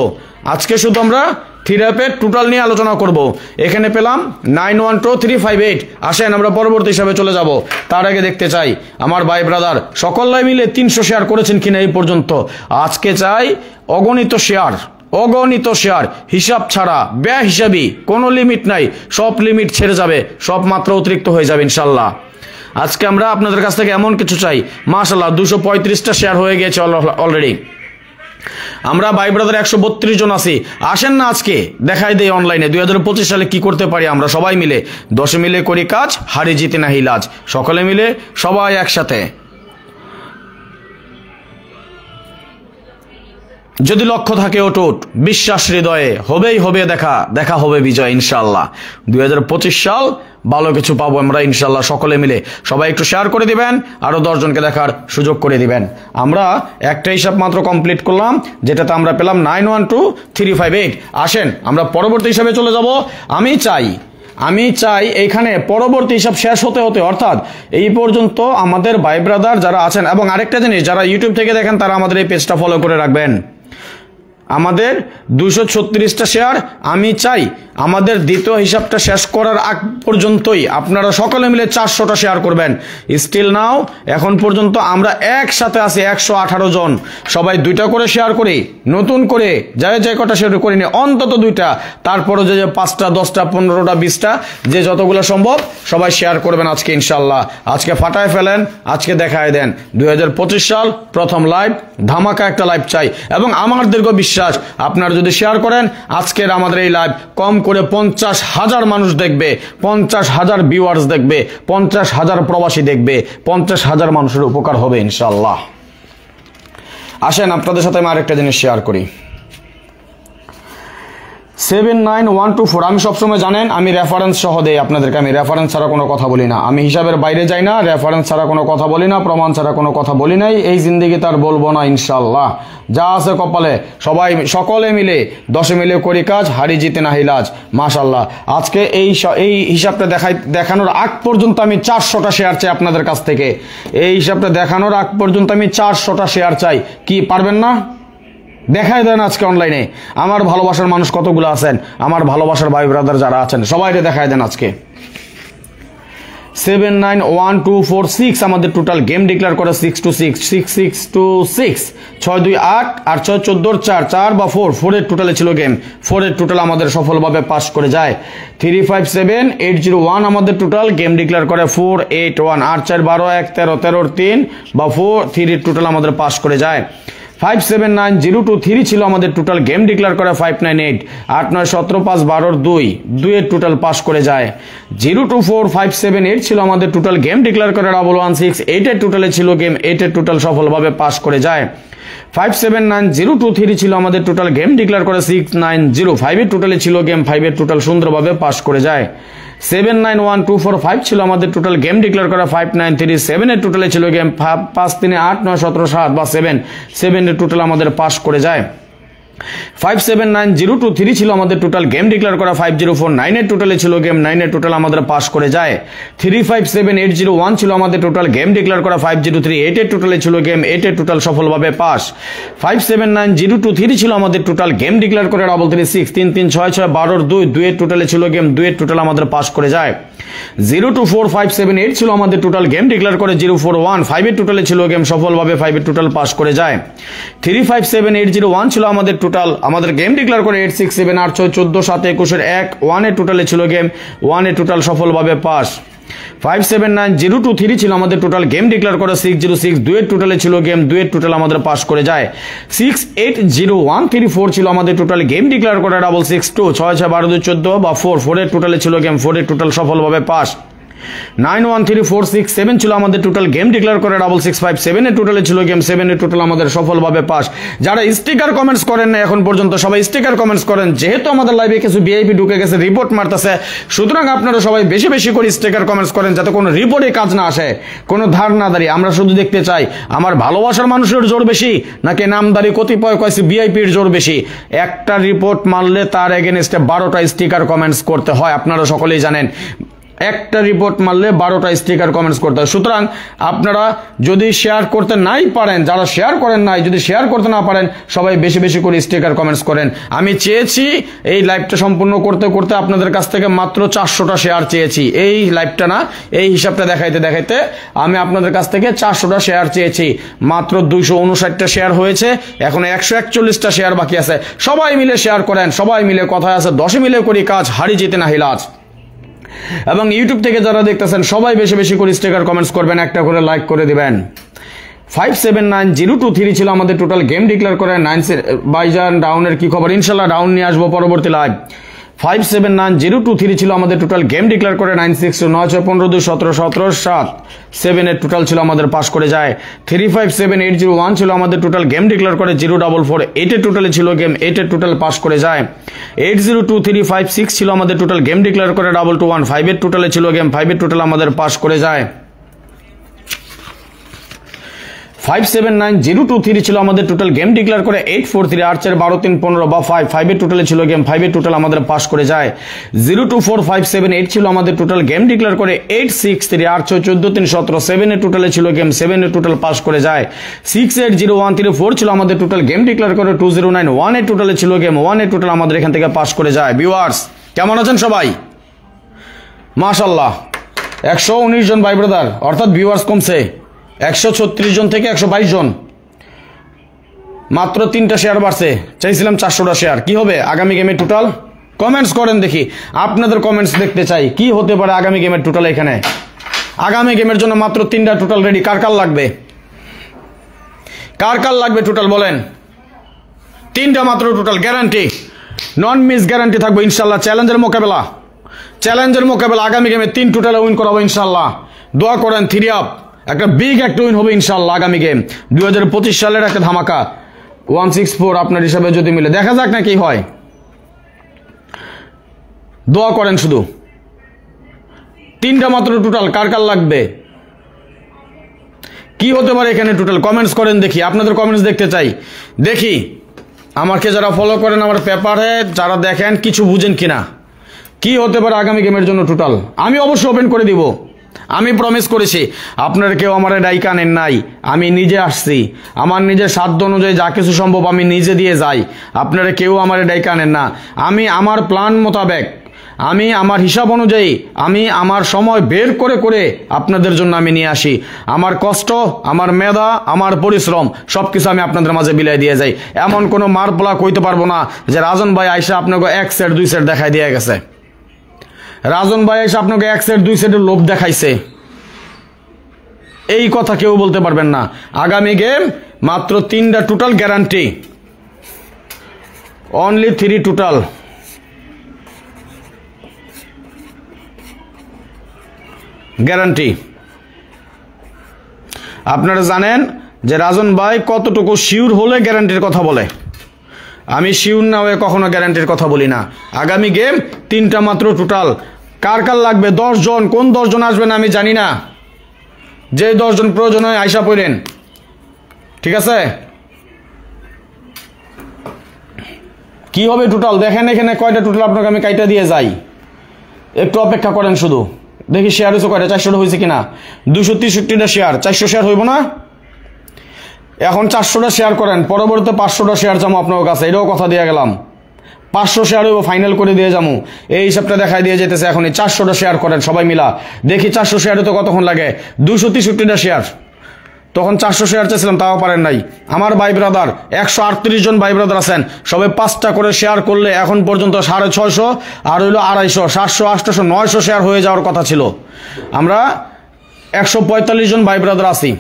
আজকে শুধু আমরা 3 অ্যাপের টোটাল নিয়ে আলোচনা করব। এখানে পেলাম 9 1 2 3 5 8। আসেন আমরা পরবর্তী হিসাবে চলে যাব। তার আগে দেখতে চাই আমার ভাই ব্রাদার সকলে মিলে 300 শেয়ার করেছেন কিনা এই পর্যন্ত। আজকে চাই অগণিত শেয়ার, অগণিত শেয়ার, হিসাব ছাড়া, ব্যয় হিসাবই, কোনো লিমিট নাই। সব লিমিট ছেড়ে যাবে, সব মাত্রা অতিরিক্ত হয়ে যাবে ইনশাআল্লাহ। আজকে আমরা আপনাদের কাছ থেকে এমন কিছু চাই। মাশাআল্লাহ, 235টা শেয়ার হয়ে গেছে অলরেডি। আমরা ভাই ব্রাদার 132 জন আছি। আসেন না আজকে দেখাই দেই অনলাইনে 2025 সালে কি করতে পারি আমরা সবাই মিলে। 10 মিলে করি কাজ, হারি জিতে নাহি লাজ। সকলে মিলে সবাই একসাথে। যদি লক্ষ্য থাকে অটুট, বিশ্বাস হৃদয়ে, হবেই হবে দেখা, দেখা হবে বিজয় ইনশাআল্লাহ। 2025 সাল ভালো কিছু পাবো আমরা ইনশাআল্লাহ সকলে মিলে। সবাই একটু শেয়ার করে দিবেন, আরো 10 জনকে দেখার সুযোগ করে দিবেন। আমরা একটা হিসাব মাত্র কমপ্লিট করলাম, যেটাতে আমরা পেলাম 9 1 2 3 5 8। আসেন আমরা পরবর্তী হিসাবে চলে যাব। আমি চাই এইখানে পরবর্তী হিসাব শেষ হতে হতে, অর্থাৎ এই পর্যন্ত আমাদের ভাই ব্রাদার যারা আছেন, এবং আরেকটা জিনিস, যারা ইউটিউব থেকে দেখেন তারা আমাদের এই পেজটা ফলো করে রাখবেন। আমাদের 236টা শেয়ার। আমি চাই আমাদের দ্বিতীয় হিসাবটা শেষ করার আগ পর্যন্তই আপনারা সকলে মিলে 400টা শেয়ার করবেন। স্টিল নাও এখন পর্যন্ত আমরা একসাথে আছি 118 জন। সবাই 2টা করে শেয়ার করি, নতুন করে যে কটা শেয়ার করিনি অন্তত 2টা, তারপরে যে 5টা 10টা 15টা 20টা যে যতগুলো সম্ভব সবাই শেয়ার করবেন আজকে ইনশাল্লাহ। আজকে ফাটায় ফেলেন, আজকে দেখায় দেন। 2025 সাল প্রথম লাইভ, ধামাকা একটা লাইভ চাই এবং আমার দীর্ঘ বিশ্বাস আপনারা যদি শেয়ার করেন আজকের আমাদের এই লাইভ কম করে 50,000 মানুষ দেখবে, 50,000 ভিউয়ার্স দেখবে, 50,000 প্রবাসী দেখবে, 50,000 মানুষের উপকার হবে ইনশাআল্লাহ। আসেন আপনাদের সাথে আমি আরেকটা জিনিস শেয়ার করি। 79124 আমি সবসময় জানেন আমি রেফারেন্স সহ দেই আপনাদেরকে, আমি রেফারেন্স ছাড়া কোনো কথা বলি না, আমি হিসাবের বাইরে যাই না, রেফারেন্স ছাড়া কোনো কথা বলি না, প্রমাণ ছাড়া কোনো কথা বলি নাই, এই জিন্দেগি তার বলবো না ইনশাআল্লাহ। যা আছে কপালে সবাই সকলে মিলে 10 মিলে করি কাজ, হারি জিতে না হিলাজ। মাশাআল্লাহ আজকে এই হিসাবটা দেখানোর আগ পর্যন্ত আমি 400টা শেয়ার চাই আপনাদের কাছ থেকে। এই হিসাবটা দেখানোর আগ পর্যন্ত আমি 400টা শেয়ার চাই। কি পারবেন না? দেখাই দেন আজকে অনলাইনে। আমার ভালোবাসার মানুষ কতগুলো আছেন, আমার ভালোবাসার ভাই ব্রাদার যারা আছেন সবাইকে দেখাই দেন আজকে। 79124 আমাদের টোটাল গেম ডিক্লেয়ার করে 6 to 6 6 2 8 আর 6 14 4 4 বা 4 এর টোটালে ছিল গেম। 4 এর টোটাল আমাদের সফলভাবে পাস করে যায়। 357801 আমাদের টোটাল গেম ডিক্লেয়ার করে 481 8 4 12 1 13 13 3 বা 3 এর টোটাল আমাদের পাস করে যায়। 579023 ছিল আমাদের টোটাল গেম ডিক্লেয়ার করে 598 8 9 17 5 12 2 এর টোটাল পাস করে যায়। 024578 ছিল আমাদের টোটাল গেম ডিক্লেয়ার করে 116 8 এর টোটালে ছিল গেম, 8 এর টোটাল সফলভাবে পাস করে যায়। 579023 ছিল আমাদের টোটাল গেম ডিক্লেয়ার করে 6905 এর টোটালে ছিল গেম, 5 এর টোটাল সুন্দরভাবে পাস করে যায়। 791245 ছিল আমাদের টোটাল গেম ডিক্লেয়ার করা 5937 এর টোটালে ছিল গেম, 5 3 8 9 17 7 বা 7 এর টোটাল আমাদের পাস করে যায়। 579023 ছিল আমাদের টোটাল গেম ডিক্লেয়ার করা 5049 এর টোটালে ছিল গেম, 9 এর টোটাল আমাদের পাস করে যায়। 357801 ছিল আমাদের টোটাল গেম ডিক্লেয়ার করা 5038 এর টোটালে ছিল গেম, 8 এর টোটাল সফলভাবে পাস। 579023 ছিল আমাদের টোটাল গেম ডিক্লেয়ার করে 336 3 3 6 6 12 2 এর টোটালে ছিল গেম, 2 এর টোটাল আমাদের পাস করে যায়। 024578 ছিল আমাদের টোটাল গেম ডিক্লেয়ার করে 041 5 এর টোটালে ছিল গেম, সফলভাবে 5 এর টোটাল পাস করে যায়। 357801 ছিল আমাদের টোটাল আমাদের গেম ডিক্লেয়ার করে 867 8 6 14 7 21 এর 1 এর টোটালে ছিল গেম, 1 এর টোটাল সফলভাবে পাস। 579023 ছিল আমাদের টোটাল গেম ডিক্লেয়ার করে 606 2 এর টোটালে ছিল গেম, 2 এর টোটাল আমাদের পাস করে যায়। 680134 ছিল আমাদের টোটাল গেম ডিক্লেয়ার করে 662 6 6 12 2 14 বা 4 এর টোটালে ছিল গেম, 4 এর টোটাল সফলভাবে পাস। 913467 ছিল আমাদের টোটাল গেম ডিক্লেয়ার করে 6657 এর টোটালে ছিল গেম, 7 এর টোটাল আমাদের সফলভাবে পাস। যারা স্টিকার কমেন্টস করেন না এখন পর্যন্ত সবাই স্টিকার কমেন্টস করেন, যেহেতু আমাদের লাইভে কিছু ভিআইপি ঢুকে গেছে, রিপোর্ট মারতেছে, সুতরাং আপনারা সবাই বেশি বেশি করে স্টিকার কমেন্টস করেন যাতে কোনো রিপোর্টে কাজ না আসে, কোনো ধার না দাঁড়িয়ে। আমরা শুধু দেখতে চাই আমার ভালোবাসার মানুষের জোর বেশি নাকি নামদারি কতিপয় কয়েছে ভিআইপির জোর বেশি। একটা রিপোর্ট মারলে তার এগেনস্টে 12টা স্টিকার কমেন্টস করতে হয়, আপনারা সকলেই জানেন। একটা রিপোর্ট মারলে 12টা স্টিকার কমেন্টস করতে হয়। সুতরাং আপনারা যদি শেয়ার করতে নাই পারেন, যারা শেয়ার করেন নাই, যদি শেয়ার করতে না পারেন সবাই বেশি বেশি করে স্টিকার কমেন্টস করেন। আমি চেয়েছি এই লাইভটা সম্পূর্ণ করতে করতে আপনাদের কাছ থেকে মাত্র 400টা শেয়ার চেয়েছি। এই লাইভটা না, এই হিসাবটা দেখাইতে দেখাইতে আমি আপনাদের কাছ থেকে 400টা শেয়ার চেয়েছি, মাত্র 259টা শেয়ার হয়েছে, এখন 141টা শেয়ার বাকি আছে। সবাই মিলে শেয়ার করেন, সবাই মিলে, কথায় আছে 10 মিলে করি কাজ, হারি জিতে না হিলাজ। এবং ইউটিউব থেকে যারা দেখতেছেন সবাই বেশি বেশি করে স্টিকার কমেন্টস করবেন, একটা করে লাইক করে দিবেন। 579023 ছিল আমাদের টোটাল গেম ডিক্লেয়ার করে 9 বাইজান ডাউনের কি খবর? ইনশাল্লাহ ডাউন নিয়ে আসবো পরবর্তী লাইভ। 579023 ছিল আমাদের টোটাল গেম ডিক্লেয়ার করে 962 9 6 15 2 17 17 7 7 এর টোটাল ছিল আমাদের পাস করে যায়। 357801 ছিল আমাদের টোটাল গেম ডিক্লেয়ার করে 044 8 এর টোটালে ছিল গেম, 8 এর টোটাল পাস করে যায়। 802356 ছিল আমাদের টোটাল গেম ডিক্লেয়ার করে 221 5 এর টোটালে ছিল গেম, 5 এর টোটাল আমাদের পাস করে যায়। 579023 ছিল আমাদের টোটাল গেম ডিক্লেয়ার করে 843 8 4 12 3 15 বা 5 এর টোটালে ছিল গেম 5 এর টোটাল আমাদের পাস করে যায় 024578 ছিল আমাদের টোটাল গেম ডিক্লেয়ার করে 863 8 6 14 3 17 7 এর টোটালে ছিল গেম 7 এর টোটাল পাস করে যায় 680134 ছিল আমাদের টোটাল গেম ডিক্লেয়ার করে 2091 এর টোটালে ছিল গেম 1 এর টোটাল আমাদের এখান থেকে পাস করে যায়। ভিউয়ার্স কেমন আছেন সবাই? মাশাআল্লাহ 119 জন ভাই ব্রাদার, অর্থাৎ ভিউয়ার্স কমছে 136 জন থেকে 122 জন, মাত্র 3টা শেয়ার বাড়ছে। চাইছিলাম 400টা শেয়ার। কি হবে আগামী গেমের টোটাল? কমেন্টস করেন দেখি, আপনাদের কমেন্টস দেখতে চাই। কি হতে পারে আগামী গেমের টোটাল? এখানে আগামী গেমের জন্য মাত্র 3টা টোটাল রেডি। কার কার লাগবে? কার কার লাগবে টোটাল বলেন? 3টা মাত্র টোটাল গ্যারান্টি, নন মিস গ্যারান্টি থাকবে ইনশাল্লাহ। চ্যালেঞ্জের মোকাবেলা, চ্যালেঞ্জের মোকাবেলা আগামী গেমে 3 টোটালে উইন করাবো ইনশাল্লাহ। দোয়া করেন 3 আপ, একটা বিগ একটা উইন হবে ইনশাল্লাহ আগামী গেম। 2025 সালের একটা ধামাকা 164 আপনার হিসাবে যদি মিলে, দেখা যাক না কি হয়। দোয়া করেন শুধু। 3টা মাত্র টোটাল, কার কার লাগবে? কি হতে পারে এখানে টোটাল? কমেন্টস করেন দেখি, আপনাদের কমেন্টস দেখতে চাই। দেখি আমাকে যারা ফলো করেন আমার পেপারে, যারা দেখেন কিছু বুঝেন কিনা, কি হতে পারে আগামী গেমের জন্য টোটাল। আমি অবশ্যই ওপেন করে দিব, আমি প্রমিস করেছি। আপনারা কেউ আমার ডাইকা নেন নাই, আমি নিজে আসছি। আমার নিজের সাধ্য অনুযায়ী যা কিছু সম্ভব আমি নিজে দিয়ে যাই। আপনারা কেউ আমার ডাইকা নেন না। আমি আমার প্ল্যান মোতাবেক, আমি আমার হিসাব অনুযায়ী, আমি আমার সময় বের করে করে আপনাদের জন্য আমি নিয়ে আসি। আমার কষ্ট, আমার মেধা, আমার পরিশ্রম সবকিছু আমি আপনাদের মাঝে বিলাই দিয়ে যাই। এমন কোনো মারপোলা কইতে পারবো না যে রাজন ভাই আইসা আপনাকে 1 সেট 2 সেট দেখাই দিয়ে গেছে। রাজন ভাই এসে আপনাকে 1 সেট 2 সেটের লোভ দেখাইছে, এই কথা কেউ বলতে পারবেন না। আগামী গেম মাত্র 3টা total guarantee, only 3 total guarantee. আপনারা জানেন যে রাজন ভাই কতটুকু শিওর হলে গ্যারান্টির কথা বলে। আমি শিওর না হয়ে কখনো গ্যারান্টির কথা বলি না। আগামী গেম 3টা মাত্র টোটাল। কার কার লাগবে? 10 জন। কোন 10 জন আসবেন আমি জানি না, যে 10 জন প্রয়োজন হয় আইসা পড়েন, ঠিক আছে? কি হবে টোটাল দেখেন, এখানে কয়টা টোটাল আপনাকে আমি কাইটা দিয়ে যাই। একটু অপেক্ষা করেন শুধু, দেখি শেয়ার হয়েছে কয়টা, 400টা হয়েছে কিনা। 263টা শেয়ার, 400 শেয়ার হইব না? এখন 400টা শেয়ার করেন, পরবর্তীতে 500টা শেয়ার যাবো আপনার কাছে, এটাও কথা দিয়ে গেলাম। 500 শেয়ার হইব, ফাইনাল করে দিয়ে যাবো, এই হিসাবটা দেখাই দিয়ে যেতেছে। এখন 400টা শেয়ার করেন সবাই মিলা, দেখি 400 শেয়ারে তো কতক্ষণ লাগে। 263টা শেয়ার, তখন 400 শেয়ার চেয়েছিলাম তাও পারেন নাই। আমার ভাই ব্রাদার 138 জন ভাই ব্রাদার আছেন, সবাই 5টা করে শেয়ার করলে এখন পর্যন্ত 650 আর হইলো 250, 700, 800, 900 শেয়ার হয়ে যাওয়ার কথা ছিল। আমরা 145 জন ভাই ব্রাদার আছি,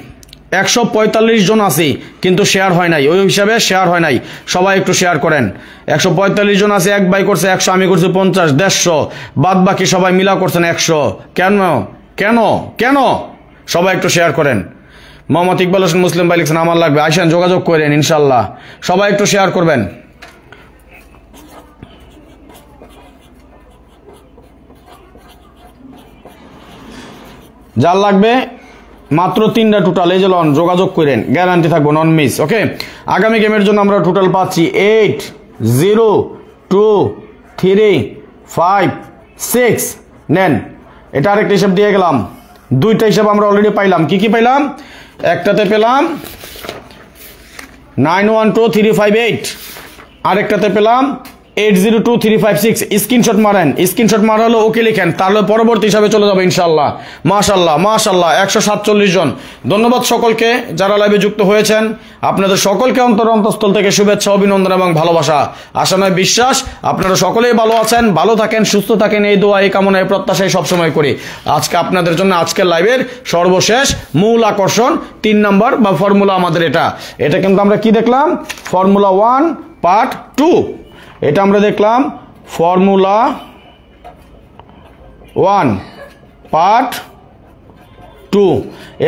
145 জন আছি, কিন্তু শেয়ার হয় নাই, ওই হিসাবে শেয়ার হয় নাই। সবাই একটু শেয়ার করেন। 145 জন আছে, এক ভাই করছে 100, আমি করছি 50, 150, বাদ বাকি সবাই মিলা করছেন 100। কেন কেন কেন? সবাই একটু শেয়ার করেন। মোহাম্মদ ইকবাল হোসেন মুসলিম ভাই লিখছেন আমার লাগবে, আইসেন যোগাযোগ করেন ইনশাল্লাহ। সবাই একটু শেয়ার করবেন। যার লাগবে মাত্র 3টা টোটাল, এই যে লন, যোগাযোগ করেন, গ্যারান্টি থাকবো, নন মিস। ওকে, আগামী গেমের জন্য আমরা টোটাল পাচ্ছি 8 0 2 3 5 6। নেন, এটা আরেকটা হিসাব দিয়ে গেলাম। 2টা হিসাব আমরা অলরেডি পাইলাম। কি কি পাইলাম? একটাতে পেলাম 912358, আরেকটাতে পেলাম 802356। স্ক্রিনশট মারেন, স্ক্রিনশট মারা হলো ওকে লিখেন, তাহলে পরবর্তী হিসাবে চলে যাবে ইনশাল্লাহ। মাশাল্লাহ মাশাল্লাহ, 147 জন। ধন্যবাদ সকলকে যারা লাইভে যুক্ত হয়েছেন। আপনাদের সকলকে অন্তঃস্থল থেকে শুভেচ্ছা, অভিনন্দন এবং ভালোবাসা। আশা নয় বিশ্বাস আপনারা সকলেই ভালো আছেন, ভালো থাকেন, সুস্থ থাকেন, এই দোয়া এই কামনা এই প্রত্যাশাই সবসময় করি। আজকে আপনাদের জন্য আজকের লাইভের সর্বশেষ মূল আকর্ষণ 3 নাম্বার বা ফর্মুলা আমাদের এটা কিন্তু আমরা কি দেখলাম? Formula 1 part 2। এটা আমরা দেখলাম ফর্মুলা 1 পার্ট 2।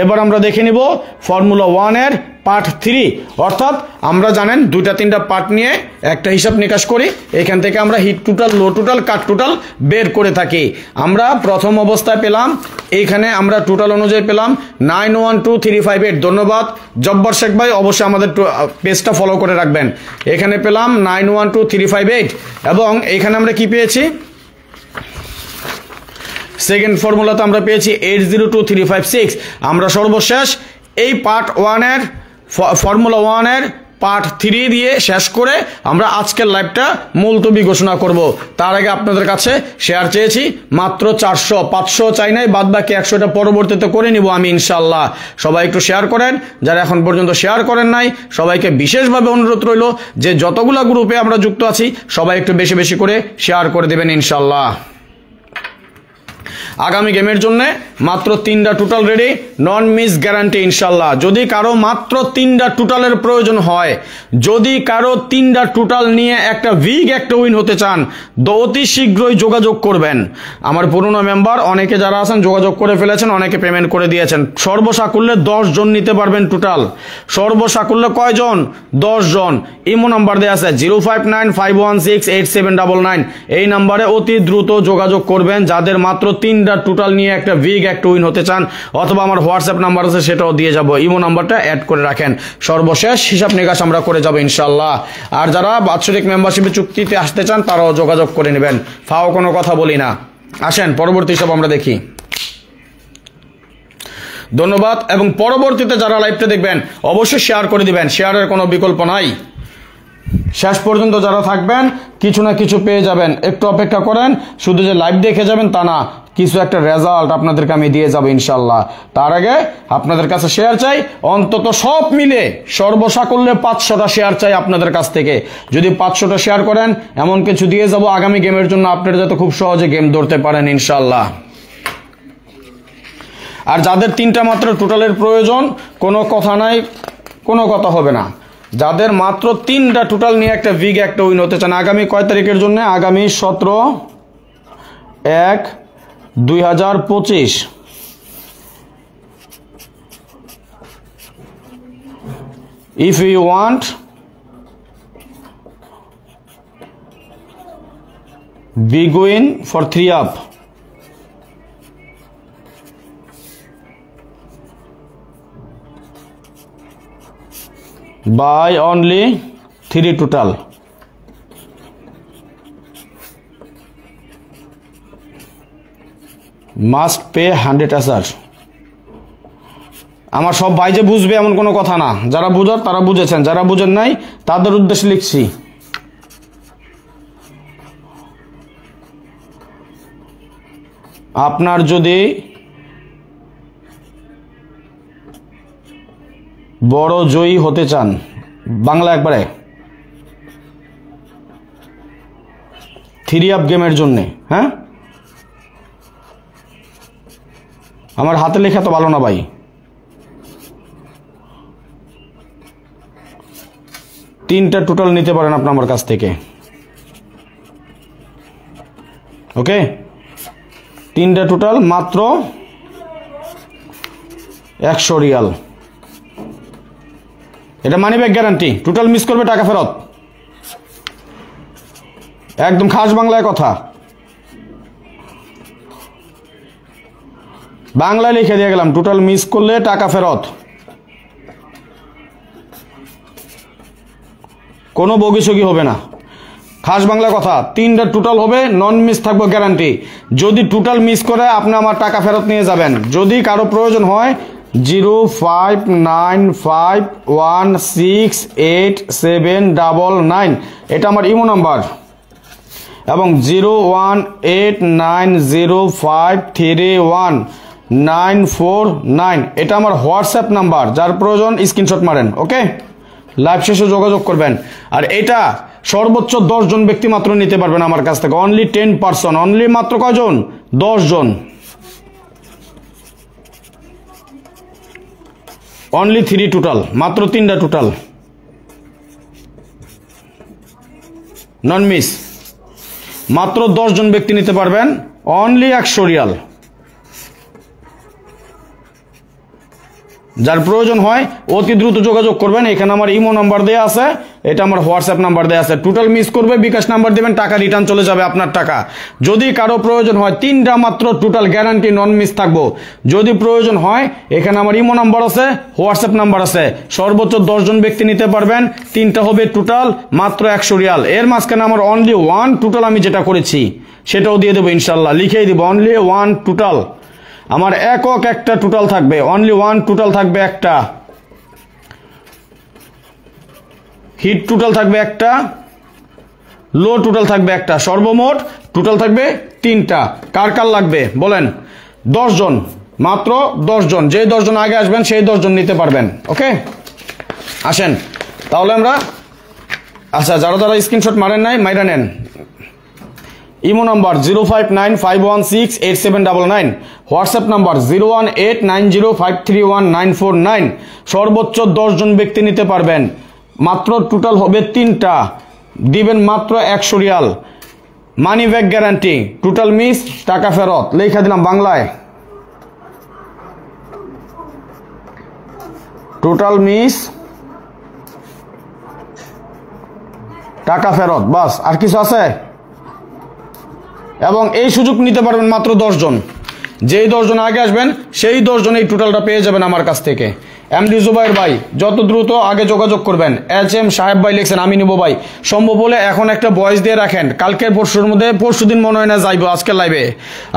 এবার আমরা দেখে নিব ফর্মুলা 1 এর পার্ট 3, অর্থাৎ আমরা জানেন 2-3টা পার্ট নিয়ে একটা হিসাব নিকাশ করি, এখান থেকে আমরা হিট টোটাল, লো টোটাল, কাট টোটাল বের করে থাকি। আমরা প্রথম অবস্থায় পেলাম, এইখানে আমরা টোটাল অনুযায়ী পেলাম 912358। ধন্যবাদ জব্বার শেখ ভাই, অবশ্যই আমাদের পেজটা ফলো করে রাখবেন। এখানে পেলাম 912358 এবং এখানে আমরা কি পেয়েছি, সেকেন্ড ফর্মুলাতে আমরা পেয়েছি 802356। আমরা সর্বশেষ এই পার্ট 1 এর ফর্মুলা 1 এর পার্ট 3 দিয়ে শেষ করে আমরা আজকের লাইভটা মুলতবি ঘোষণা করব। তার আগে আপনাদের কাছে শেয়ার চেয়েছি মাত্র 400, 500 চাই নাই, বাদ বাকি 100টা পরবর্তীতে করে নিব আমি ইনশাল্লাহ। সবাই একটু শেয়ার করেন, যারা এখন পর্যন্ত শেয়ার করেন নাই সবাইকে বিশেষভাবে অনুরোধ রইল যে যতগুলা গ্রুপে আমরা যুক্ত আছি সবাই একটু বেশি বেশি করে শেয়ার করে দেবেন ইনশাল্লাহ। আগামী গেমের জন্য মাত্র 3টা টোটাল রেডি, নন মিস গ্যারান্টি ইনশাল্লাহ। যদি কারো মাত্র 3টা টোটালের প্রয়োজন হয়, যদি কারো 3টা টোটাল নিয়ে একটা বিগ একটা উইন হতে চান, অতি শীঘ্রই যোগাযোগ করবেন। আমার পুরনো মেম্বার অনেকে যারা আছেন যোগাযোগ করে ফেলেছেন, অনেকে পেমেন্ট করে দিয়েছেন। সর্বসাকুল্যে 10 জন নিতে পারবেন টোটাল। সর্বসাকুল্যে কয়জন? 10 জন। ইমো নাম্বার দেওয়া আছে 0595168799। এই নাম্বারে অতি দ্রুত যোগাযোগ করবেন যাদের মাত্র 3টা টোটাল নিয়ে একটা বিগ একটা উইন হতে চান, অথবা আমার হোয়াটসঅ্যাপ নাম্বার আছে সেটাও দিয়ে যাব, ইমো নাম্বারটা অ্যাড করে রাখেন। সর্বশেষ হিসাব নিকাশ আমরা করে যাব ইনশাল্লাহ। আর যারা বাৎসরিক মেম্বারশিপে চুক্তিতে আসতে চান তারাও যোগাযোগ করে নেবেন, ফাও কোনো কথা বলি না। আসেন পরবর্তী হিসাব আমরা দেখি। ধন্যবাদ। এবং পরবর্তীতে যারা লাইভটা দেখবেন অবশ্যই শেয়ার করে দিবেন, শেয়ারের কোনো বিকল্প নাই। শেষ পর্যন্ত যারা থাকবেন কিছু না কিছু পেয়ে যাবেন, একটু অপেক্ষা করেন। শুধু যে লাইভ দেখে যাবেন তা না, কিছু একটা রেজাল্ট আপনাদেরকে আমি দিয়ে যাব ইনশাল্লাহ। তার আগে আপনাদের কাছে শেয়ার চাই, অন্তত সব মিলে সর্বসাকুল্যে 500টা শেয়ার চাই আপনাদের কাছ থেকে। যদি 500টা শেয়ার করেন এমন কিছু দিয়ে যাব আগামী গেমের জন্য, আপনারা যাতে খুব সহজে গেম ধরতে পারেন ইনশাল্লাহ। আর যাদের 3টা মাত্র টোটালের প্রয়োজন, কোনো কথা নাই, কোনো কথা হবে না। যাদের মাত্র 3টা টোটাল নিয়ে একটা বিগ একটা উইন হতে চান, আগামী কয় তারিখের জন্য? আগামী 17/1/2025। If you want big win for 3 up, buy only 3 total. Must pay 100 ASR. আমার সব ভাই যে বুঝবে এমন কোনো কথা না, যারা বুঝার তারা বুঝেছেন, যারা বুঝেন নাই তাদের উদ্দেশ্যে লিখছি। আপনার যদি বড় জয়ী হতে চান, বাংলা একবারে 3 আপ গেমের জন্য, হ্যাঁ আমার হাতে লেখা তো ভালো না ভাই, 3টা টোটাল নিতে পারেন আপনি আমার কাছ থেকে। ওকে, 3টা টোটাল মাত্র 100 রিয়াল। এটা মানি ব্যাক গ্যারান্টি, টোটাল মিস করবে টাকা ফেরত, একদম খাস বাংলায় কথা, বাংলায় লিখে দিয়ে গেলাম, টোটাল মিস করলে টাকা ফেরত, কোনো বগিসগি হবে না, খাস বাংলা কথা। 3টা টোটাল হবে, নন মিস থাকবে গ্যারান্টি। যদি টোটাল মিস করে আপনি আমার টাকা ফেরত নিয়ে যাবেন। যদি কারো প্রয়োজন হয় 0595168799, এটা আমার ইমো নাম্বার, এবং 018905319449, এটা আমার হোয়াটসঅ্যাপ নাম্বার। যার প্রয়োজন স্ক্রিনশট মারেন। ওকে, লাইভ শেষে যোগাযোগ করবেন। আর এটা সর্বোচ্চ 10 জন ব্যক্তি মাত্র নিতে পারবেন আমার কাছ থেকে, অনলি 10 পার্সন, অনলি মাত্র কয়জন? 10 জন, অনলি 3 টোটাল, মাত্র 3টা টোটাল, নন মিস, মাত্র 10 জন ব্যক্তি নিতে পারবেন, অনলি 100 রিয়াল। যার প্রয়োজন হয় অতি দ্রুত যোগাযোগ করবেন। এখানে আমার ইমো নাম্বার দেওয়া আছে, এটা আমার হোয়াটসঅ্যাপ নাম্বার দেওয়া আছে। টোটাল মিস করবে বিকাশ নাম্বার দেবেন, টাকা রিটার্ন চলে যাবে আপনার টাকা। যদি কারো প্রয়োজন হয় 3টা মাত্র টোটাল গ্যারান্টি, নন মিস থাকবো। যদি প্রয়োজন হয় এখানে আমার ইমো নাম্বার আছে, হোয়াটসঅ্যাপ নাম্বার আছে। সর্বোচ্চ 10 জন ব্যক্তি নিতে পারবেন, 3টা হবে টোটাল মাত্র 100 রিয়াল। এর মাঝখানে আমার অনলি 1 টোটাল আমি যেটা করেছি সেটাও দিয়ে দেবো ইনশাল্লাহ, লিখেই দিব অনলি 1 টোটাল। আমার একক একটা টোটাল থাকবে, অনলি 1 টোটাল থাকবে একটা, হিট টোটাল থাকবে একটা, লো টোটাল থাকবে একটা, সর্বমোট টোটাল থাকবে 3টা। কার কার লাগবে বলেন? 10 জন, মাত্র 10 জন। যে 10 জন আগে আসবেন সেই 10 জন নিতে পারবেন। ওকে, আসেন তাহলে আমরা, আচ্ছা যারা যারা স্ক্রিনশট মারেন নাই মাইরা নেন। Imo number 0595168799, WhatsApp number 018905319949। সর্বোচ্চ 10 জন ব্যক্তি নিতে পারবেন, মাত্র টোটাল হবে 3টা, দিবেন মাত্র 100 রিয়াল। মানি ব্যাক গ্যারান্টি, টোটাল মিস টাকা ফেরত। লেখা দিলাম বাংলায়, টোটাল মিস টাকা ফেরত, বাস। আর কিছু আছে? এবং এই সুযোগ নিতে পারবেন মাত্র 10 জন। যেই 10 জন আগে আসবেন সেই 10 জন এই টোটালটা পেয়ে যাবেন আমার কাছ থেকে। এমডি জুবাইর ভাই যত দ্রুত আগে যোগাযোগ করবেন। HM সাহেব ভাই লিখছেন আমি নিব ভাই। সম্ভব হলে এখন একটা ভয়েস দিয়ে রাখেন, কালকের পরশুর মধ্যে, পরশুদিন মনে হয় না যাইবো আজকে লাইভে,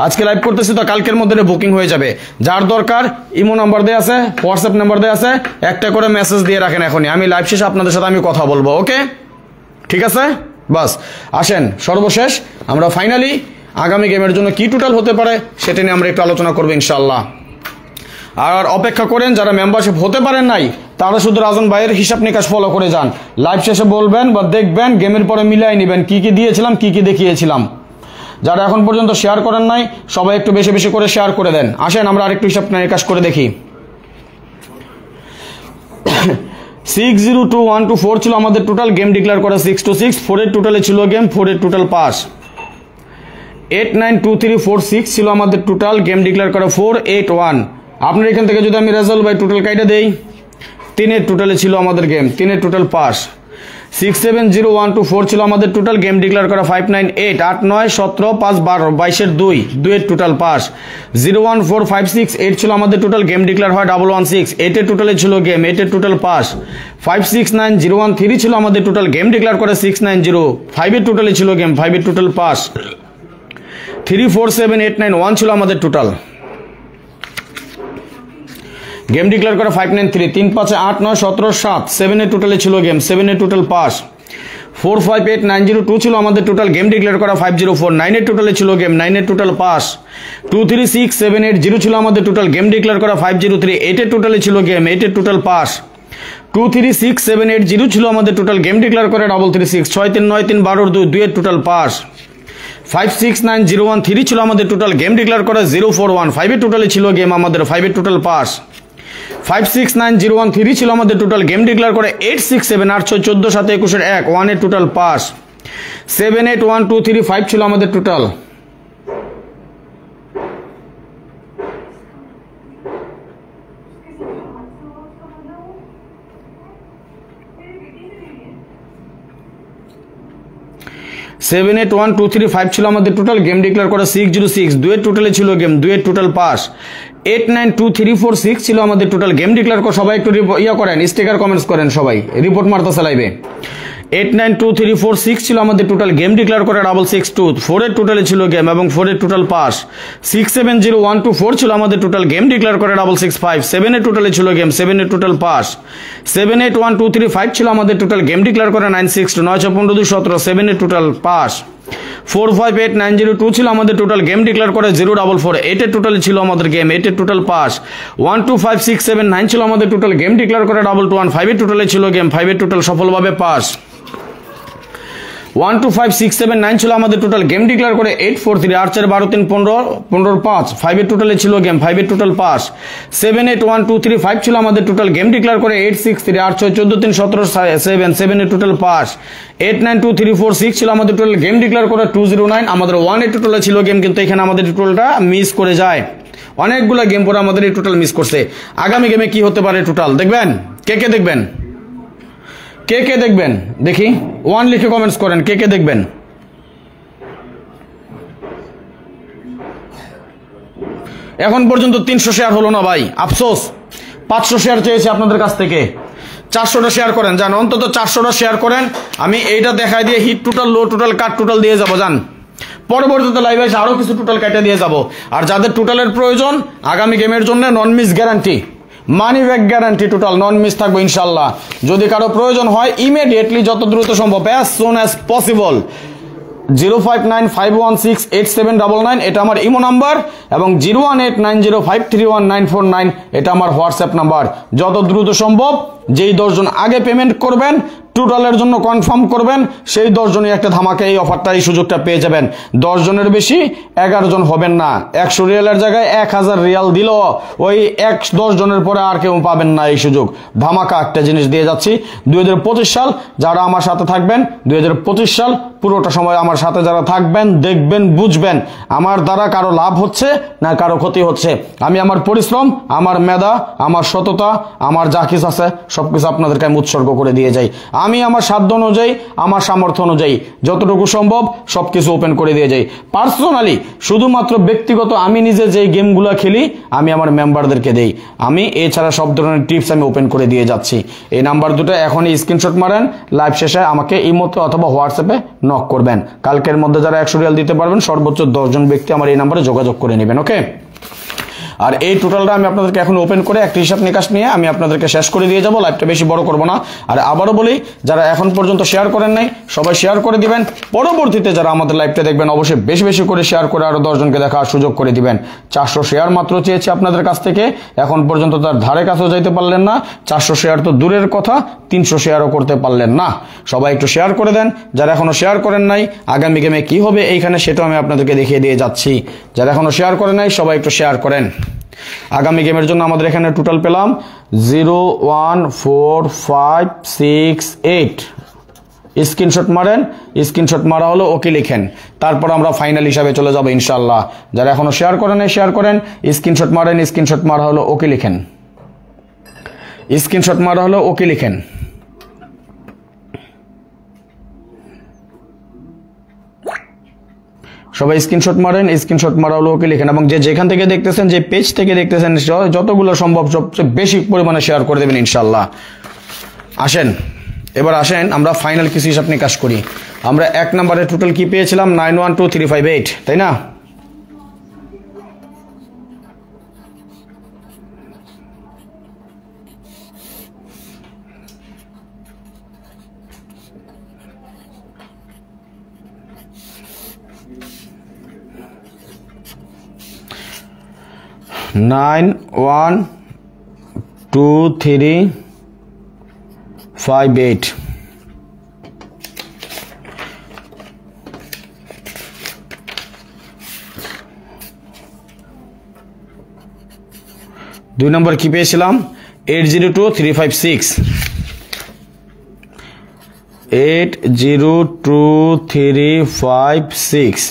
আজকে লাইভ করতেছি তো কালকের মধ্যে বুকিং হয়ে যাবে। যার দরকার ইমো নাম্বার দেওয়া আছে, হোয়াটসঅ্যাপ নাম্বার দেওয়া আছে, একটা করে মেসেজ দিয়ে রাখেন এখনই। আমি লাইভ শেষে আপনাদের সাথে আমি কথা বলবো। ওকে, ঠিক আছে, বাস। আসেন সর্বশেষ আমরা ফাইনালি আগামী গেমের জন্য কি টোটাল হতে পারে সেটা নিয়ে আমরা একটু আলোচনা করবো ইনশাআল্লাহ। আর অপেক্ষা করেন, যারা মেম্বারশিপ হতে পারেন নাই তারা শুধু রাজন ভাইয়ের হিসাব নিকাশ ফলো করে যান। লাইভ শেষে বলবেন বা দেখবেন, গেমের পরে মিলাই নেবেন কি কি দিয়েছিলাম, কি কি দেখিয়েছিলাম। যারা এখন পর্যন্ত শেয়ার করেন নাই সবাই একটু বেশি বেশি করে শেয়ার করে দেন। আসেন আমরা আরেকটু হিসাব নিকাশ করে দেখি। 60212 ছিল আমাদের টোটাল, গেম ডিক্লেয়ার করা 626, 4 এর টোটালে ছিল গেম, 4 এর টোটাল পাস। 892346 ছিল আমাদের টোটাল, গেম ডিক্লেয়ার করা 481। আপনার এখান থেকে যদি আমি রেজাল্ট বাই টোটাল কাইটা দেই, 3 এর টোটালে ছিল আমাদের গেম, 3 এর টোটাল পাস। 670124 ছিল আমাদের টোটাল, গেম ডিক্লেয়ার করা 598, 8 9 17 5 12 22 এর 2 এর টোটাল পাস। 01456 ছিল আমাদের টোটাল, গেম ডিক্লেয়ার হয় 116, 8 এর টোটালে ছিল গেম, 8 এর টোটাল পাস। 569013 ছিল আমাদের টোটাল, গেম ডিক্লেয়ার করে 690, 5 এর টোটালে ছিল গেম, 5 এর টোটাল পাস। 347891 ছিল আমাদের টোটাল, গেম ডিক্লেয়ার করা 593, 3 5 8 9 17 7, 7 এর টোটালে ছিল গেম, 7 এর টোটাল পাস। 458902 ছিল আমাদের টোটাল, গেম ডিক্লেয়ার করা 504, 9 এর টোটালে ছিল গেম, 9 এর টোটাল পাস। 236780 ছিল আমাদের টোটাল, গেম ডিক্লেয়ার করা 503, 8 এর টোটালে ছিল গেম, 8 এর টোটাল পাস। 236780 ছিল আমাদের টোটাল, গেম ডিক্লেয়ার করে 336, 6393 12 2 এর টোটাল পাস। 569013 ছিল আমাদের টোটাল, গেম ডিক্লেয়ার করে 041, 5 এর টোটালে ছিল গেম আমাদের, 5 এর টোটাল পাস। 569013 ছিল আমাদের টোটাল, গেম ডিক্লেয়ার করে 867, 8 6 14 7 21 1, 1 এর টোটাল পাস। 781235 ছিল আমাদের টোটাল, সেভেন 81235 ছিল আমাদের টোটাল, গেম ডিক্লেয়ার করা 606, 2 এর টোটালে ছিল গেম, 2 এর টোটাল পাস। 892346 ছিল আমাদের টোটাল, গেম ডিক্লেয়ার করে, সবাই একটু করেন, স্টিকার কমেন্টস করেন, সবাই রিপোর্ট মারতেছে লাইভে। 892346 ছিল আমাদের টোটাল, গেম ডিক্লেয়ার করে 662, 4 এর টোটালে ছিল গেম এবং 4 এর টোটাল পাস। 670124 ছিল আমাদের টোটাল, গেম ডিক্লেয়ার করে 665, 7 এর টোটালে ছিল গেম, 7 এর টোটাল পাস। 781235 ছিল আমাদের টোটাল, গেম ডিক্লেয়ার করে 962, 9 6 15 2 17, 7 এর টোটাল পাস। 458902 ছিল আমাদের টোটাল, গেম ডিক্লেয়ার করে 044, 8 এর টোটালে ছিল আমাদের গেম, 8 এর টোটাল পাস। 125679 ছিল আমাদের টোটাল, গেম ডিক্লেয়ার করে 221, 5 এর টোটালে ছিল গেম, 5 এর টোটাল সফলভাবে পাস। 125679 ছিল আমাদের টোটাল, গেম ডিক্লেয়ার করে 843, 8 4 12 3 15 15 5, 5 এর টোটালে ছিল গেম, 5 এর টোটাল পাস। 781235 ছিল আমাদের টোটাল, গেম ডিক্লেয়ার করে 863, 8 6 14 3 17 7, 7 এর টোটাল পাস। 892346 ছিল আমাদের টোটাল, গেম ডিক্লেয়ার করে 209, আমাদের 1 এর টোটালে ছিল গেম, কিন্তু এখানে আমাদের টোটালটা মিস করে যায়। অনেকগুলো গেম পরে আমাদের এই টোটাল মিস করছে। আগামী গেমে কি হতে পারে টোটাল দেখবেন? কে কে দেখবেন? কে কে দেখবেন দেখি, 1 লিখে কমেন্টস করেন কে কে দেখবেন। এখন পর্যন্ত 300 শেয়ার হলো না ভাই, আফসোস। 500 শেয়ার চেয়েছি আপনাদের কাছ থেকে, 400টা শেয়ার করেন যান, অন্তত 400টা শেয়ার করেন। আমি এইটা দেখাই দিয়ে হিট টোটাল, লো টোটাল, কাট টোটাল দিয়ে যাবো যান। পরবর্তীতে লাইভে এসে আরো কিছু টোটাল কেটে দিয়ে যাব। আর যাদের টোটালের প্রয়োজন আগামী গেমের জন্য non miss guarantee, money back guarantee, total non miss থাকবে ইনশাল্লাহ। যদি কারো প্রয়োজন হয় ইমিডিয়েটলি, যত দ্রুত সম্ভব, অ্যাজ সুন অ্যাজ পসিবল 05951687999 এটা আমার ইমো নাম্বার, এবং 01890531949 এটা আমার হোয়াটসঅ্যাপ নাম্বার। যত দ্রুত সম্ভব যেই 10 জন আগে পেমেন্ট করবেন, টোটালের জন্য কনফার্ম করবেন, সেই 10 জনই একটা ধামাকা এই অফারটা, এই সুযোগটা পেয়ে যাবেন। 10 জনের বেশি 11 জন হবেন না। 100 রিয়ালের জায়গায় 1000 রিয়াল দিল, ওই 10 জনের পরে আর কেউ পাবেন না এই সুযোগ। ধামাকা একটা জিনিস দিয়ে যাচ্ছি। 2025 সাল যারা আমার সাথে থাকবেন, 2025 সাল পুরোটা সময় আমার সাথে যারা থাকবেন, দেখবেন, বুঝবেন আমার দ্বারা কারো লাভ হচ্ছে না কারো ক্ষতি হচ্ছে। আমি আমার পরিশ্রম, আমার মেধা, আমার সততা, আমার যা কিছু আছে সবকিছু আপনাদেরকে আমি উৎসর্গ করে দিয়ে যাই। আমি আমার সাধ্য অনুযায়ী, আমার সামর্থ্য অনুযায়ী যতটুকু সম্ভব সবকিছু ওপেন করে দিয়ে যাই। পার্সোনালি, শুধুমাত্র ব্যক্তিগত আমি নিজে যে গেমগুলো খেলি আমি আমার মেম্বারদেরকে দেই। আমি এছাড়া সব ধরনের টিপস আমি ওপেন করে দিয়ে যাচ্ছি। এই নাম্বার দুটো এখনই স্ক্রিনশট মারেন, লাইভ শেষে আমাকে ইমোতে অথবা হোয়াটসঅ্যাপে নক করবেন। কালকের মধ্যে যারা 100 রিয়াল দিতে পারবেন, সর্বোচ্চ 10 জন ব্যক্তি আমার এই নাম্বারে যোগাযোগ করে নেবেন। ওকে, আর এই টোটালটা আমি আপনাদেরকে এখন ওপেন করে একটা হিসাব নিকাশ নিয়ে আমি আপনাদেরকে শেষ করে দিয়ে যাব। লাইভটা বেশি বড় করব না। আর আবারও বলি, যারা এখন পর্যন্ত শেয়ার করেন নাই সবাই শেয়ার করে দিবেন। পরবর্তীতে যারা আমাদের লাইভটা দেখবেন অবশ্যই বেশি বেশি করে শেয়ার করে আরো 10 জনকে দেখার সুযোগ করে দিবেন। 400 শেয়ার মাত্র চেয়েছি আপনাদের কাছ থেকে, এখন পর্যন্ত তার ধারে কাছেও যাইতে পারলেন না। 400 শেয়ার তো দূরের কথা, 300 শেয়ারও করতে পারলেন না। সবাই একটু শেয়ার করে দেন। যারা এখনো শেয়ার করেন নাই, আগামী গেমে কি হবে এইখানে সেটাও আমি আপনাদেরকে দেখিয়ে দিয়ে যাচ্ছি। যারা এখনো শেয়ার করেন নাই সবাই একটু শেয়ার করেন। আগামী গেমের জন্য আমাদের এখানে টোটাল পেলাম 01458। স্ক্রিনশট মারেন, স্ক্রিনশট মারা হলো ওকে লিখেন, তারপর আমরা ফাইনাল হিসাবে চলে যাব ইনশাআল্লাহ। যারা এখনো শেয়ার করেন নাই শেয়ার করেন, স্ক্রিনশট মারেন, স্ক্রিনশট মারা হলো ওকে লিখেন, স্ক্রিনশট মারা হলো ওকে লিখেন। সবাই স্ক্রিনশট মারেন, স্ক্রিনশট মারা হলো ওকে লিখেন, এবং যে যেখান থেকে দেখতেছেন, যে পেজ থেকে দেখতেছেন, যতগুলো সম্ভব সবচেয়ে বেশি পরিমাণে শেয়ার করে দেবেন ইনশাআল্লাহ। আসেন এবার আসেন আমরা ফাইনাল কিছু হিসাব নিকাশ করি। আমরা 1 নম্বরে টোটাল কি পেয়েছিলাম? 912358, তাই না? নাইন 912358। দুই নম্বর কি পেয়েছিলাম? 802356, 802356।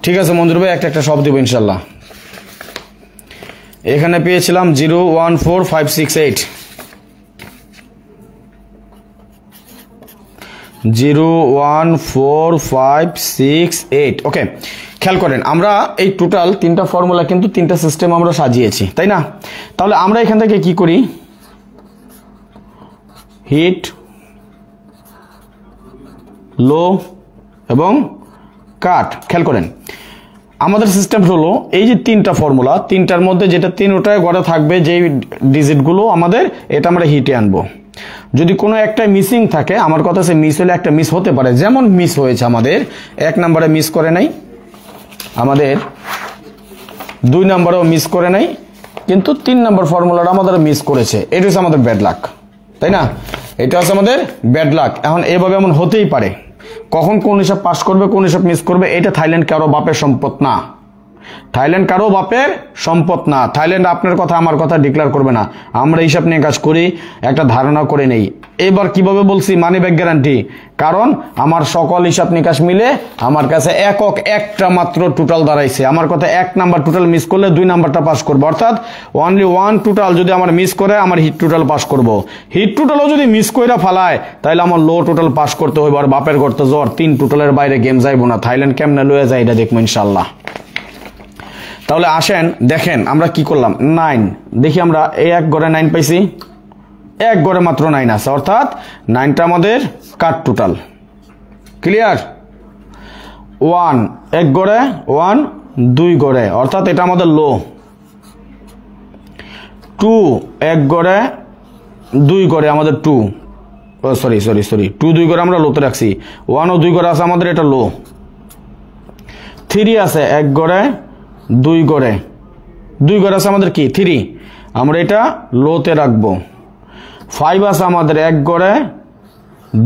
ঠিক আছে মঞ্জুর ভাই, একটা সব দিব ইনশাল্লাহ। এখানে পেয়েছিলাম 014568, 014568। ওকে, খেয়াল করেন আমরা এই টোটাল 3টা ফর্মুলা কিন্তু 3টা সিস্টেম আমরা সাজিয়েছি, তাই না? তাহলে আমরা এখান থেকে কি করি? হিট, লো এবং কাট। খেয়াল করেন আমাদের সিস্টেম হলো এই যে 3টা ফর্মুলা, 3টার মধ্যে যেটা 3টায় গড়ে থাকবে যেই ডিজিটগুলো আমাদের, এটা আমরা হিটে আনবো। যদি কোনো একটা মিসিং থাকে, আমার কথা আছে মিস হলে একটা মিস হতে পারে, যেমন মিস হয়েছে আমাদের 1 নম্বরে মিস করে নাই, আমাদের 2 নম্বরেও মিস করে নাই, কিন্তু 3 নম্বর ফর্মুলাটা আমাদের মিস করেছে। এটা হচ্ছে আমাদের ব্যাড লাক, তাই না? এটা হচ্ছে আমাদের ব্যাড লাক। এখন এভাবে এমন হতেই পারে, কখন কোন হিসাব পাস করবে কোন হিসাব মিস করবে এটা থাইল্যান্ড কারো বাপের সম্পদ না। থাইল্যান্ড কারো বাপের সম্পদ না। থাইল্যান্ড আপনার কথা আমার কথা ডিক্লেয়ার করবে না। আমরা হিসাব নিয়ে কাজ করি, একটা ধারণা করে নেই। এবার কিভাবে বলছি মানি ব্যাক গ্যারান্টি? কারণ আমার সকল হিসাব নিকাশ মিলে আমার কাছে একক একটা মাত্র টোটাল দাঁড়াইছে। আমার কথা 1 নাম্বার টোটাল মিস করলে 2 নাম্বারটা পাস করবো, অর্থাৎ অনলি 1 টোটাল যদি আমার মিস করে আমার হিট টোটাল পাস করব। হিট টোটালও যদি মিস কইরা ফালায় তাহলে আমার লো টোটাল পাস করতে হইব। আর বাপের করতে জ্বর 3 টোটালের বাইরে গেম যাইব না। থাইল্যান্ড কেমনে লয়ে যায় এটা দেখবো ইনশাল্লাহ। তাহলে আসেন দেখেন আমরা কি করলাম। 9 দেখি আমরা এই 1 গড়ে 9 পাইছি, 1 গড়ে মাত্র 9 আছে, অর্থাৎ 9টা আমাদের কাট টোটাল। ক্লিয়ার? 1 1 গড়ে 1 2 গড়ে, অর্থাৎ এটা আমাদের লো। 2 1 গড়ে 2 গড়ে আমাদের 2, সরি 2 2 গড়ে আমরা লোতে রাখছি। 1 ও 2 গড়ে আছে আমাদের, এটা লো। 3 আছে 1 গড়ে 2 গড়ে, 2 গড়ে আছে আমাদের কি 3, আমরা এটা লোতে রাখবো। 5 আছে আমাদের 1 গড়ে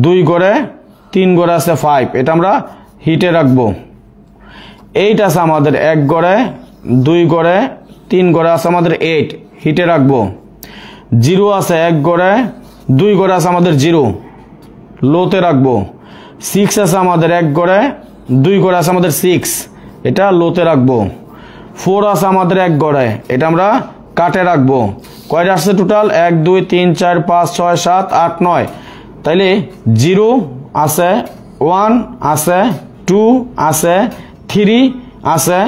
2 গড়ে 3 গড়ে আছে 5, এটা আমরা হিটে রাখবো। 8 আছে আমাদের 1 গড়ে 2 গড়ে 3 গড়ে আছে আমাদের 8, হিটে রাখবো। 0 আছে 1 গড়ে 2 গড়ে আছে আমাদের 0, লোতে রাখবো। 6 আছে আমাদের 1 গড়ে 2 গড়ে আছে আমাদের 6, এটা লোতে রাখবো। 4 আছে আমাদের 1 গড়ে, এটা আমরা কাটে রাখবো। কয়টা আসছে টোটাল? 1 2 3 4 5 6 7 8 9, তাইলে 0 আছে, 1 আছে, 2 আছে, 3 আছে,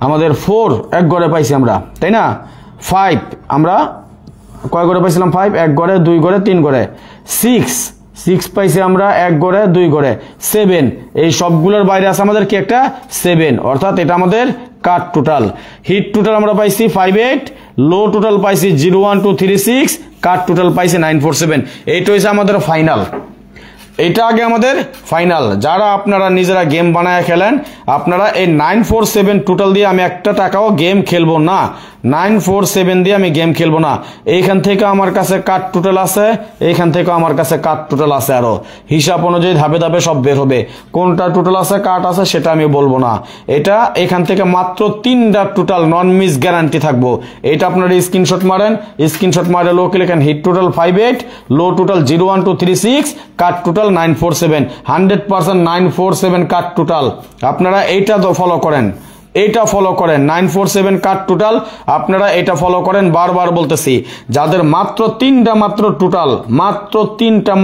আমাদের 4 1 গড়ে পাইছি আমরা, তাই না? 5 আমরা কয় গড়ে পাইছিলাম? 5 1 গড়ে 2 গড়ে 3 গড়ে। 6 পাইছি আমরা 1 গড়ে 2 গড়ে। 7 এই সবগুলোর বাইরে আছে আমাদের কি একটা 7, অর্থাৎ এটা আমাদের কাট টোটাল। হিট টোটাল আমরা পাইছি 58, লো টোটাল পাইছি 0 1 2 3 6, কাট টোটাল পাইছি 947। এইটা হচ্ছে আমাদের ফাইনাল। এটা আগে আমাদের ফাইনাল। যারা আপনারা নিজেরা গেম বানায় খেলেন, আপনারা এই 947 টোটাল দিয়ে আমি একটা টাকাও গেম খেলবো না। 947 দিয়ে আমি গেম খেলবো না। এইখান থেকে আমার কাছে কাট টোটাল আছে, এইখান থেকে আমার কাছে কাট টোটাল আছে, আরো হিসাব অনুযায়ী ধাপে ধাপে সব বের হবে। কোনটা টোটাল আছে কাট আছে সেটা আমি বলবো না। এটা এখান থেকে মাত্র 3টা টোটাল নন মিস গ্যারান্টি থাকবো। এটা আপনারা স্ক্রিনশট মারেন, স্ক্রিনশট মারে লোকে লেখেন hit total 58, low total 0 1 2 3 6, cut total 947, 100% 947 cut total. আপনারা এইটা তো ফলো করেন, এইটা ফলো করেন 947 কাট টোটাল। আপনারা এটা ফলো করেন, বারবার বলতেছি। যাদের মাত্র 3টা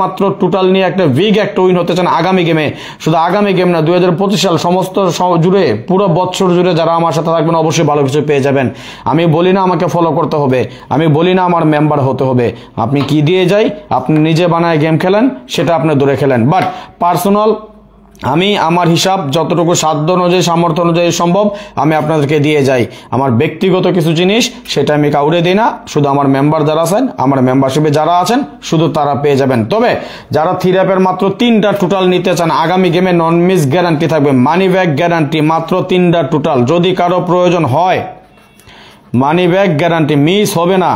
মাত্র টোটাল নিয়ে একটা বিগ একটা উইন হতে চান আগামী গেমে, শুধু আগামী গেম না 2025 সাল সমস্ত জুড়ে পুরো বছর জুড়ে যারা আমার সাথে থাকবেন অবশ্যই ভালো কিছু পেয়ে যাবেন। আমি বলি না আমাকে ফলো করতে হবে, আমি বলি না আমার মেম্বার হতে হবে। আপনি কি দিয়ে যাই, আপনি নিজে বানায় গেম খেলেন, সেটা আপনি দূরে খেলেন। বাট পার্সোনাল আমি আমার হিসাব যতটুকু সাধ্য অনুযায়ী সামর্থ্য অনুযায়ী সম্ভব আমি আপনাদেরকে দিয়ে যাই। আমার ব্যক্তিগত কিছু জিনিস সেটা আমি কাউরে দিই না, শুধু আমার মেম্বার যারা আছেন, আমার মেম্বারশিপে যারা আছেন শুধু তারা পেয়ে যাবেন। তবে যারা থ্রিঅ্যাপের মাত্র 3টা টোটাল নিতে চান, আগামী গেমে নন মিস গ্যারান্টি থাকবে, মানি ব্যাক গ্যারান্টি, মাত্র 3টা টোটাল। যদি কারো প্রয়োজন হয় মানি ব্যাক গ্যারান্টি, মিস হবে না।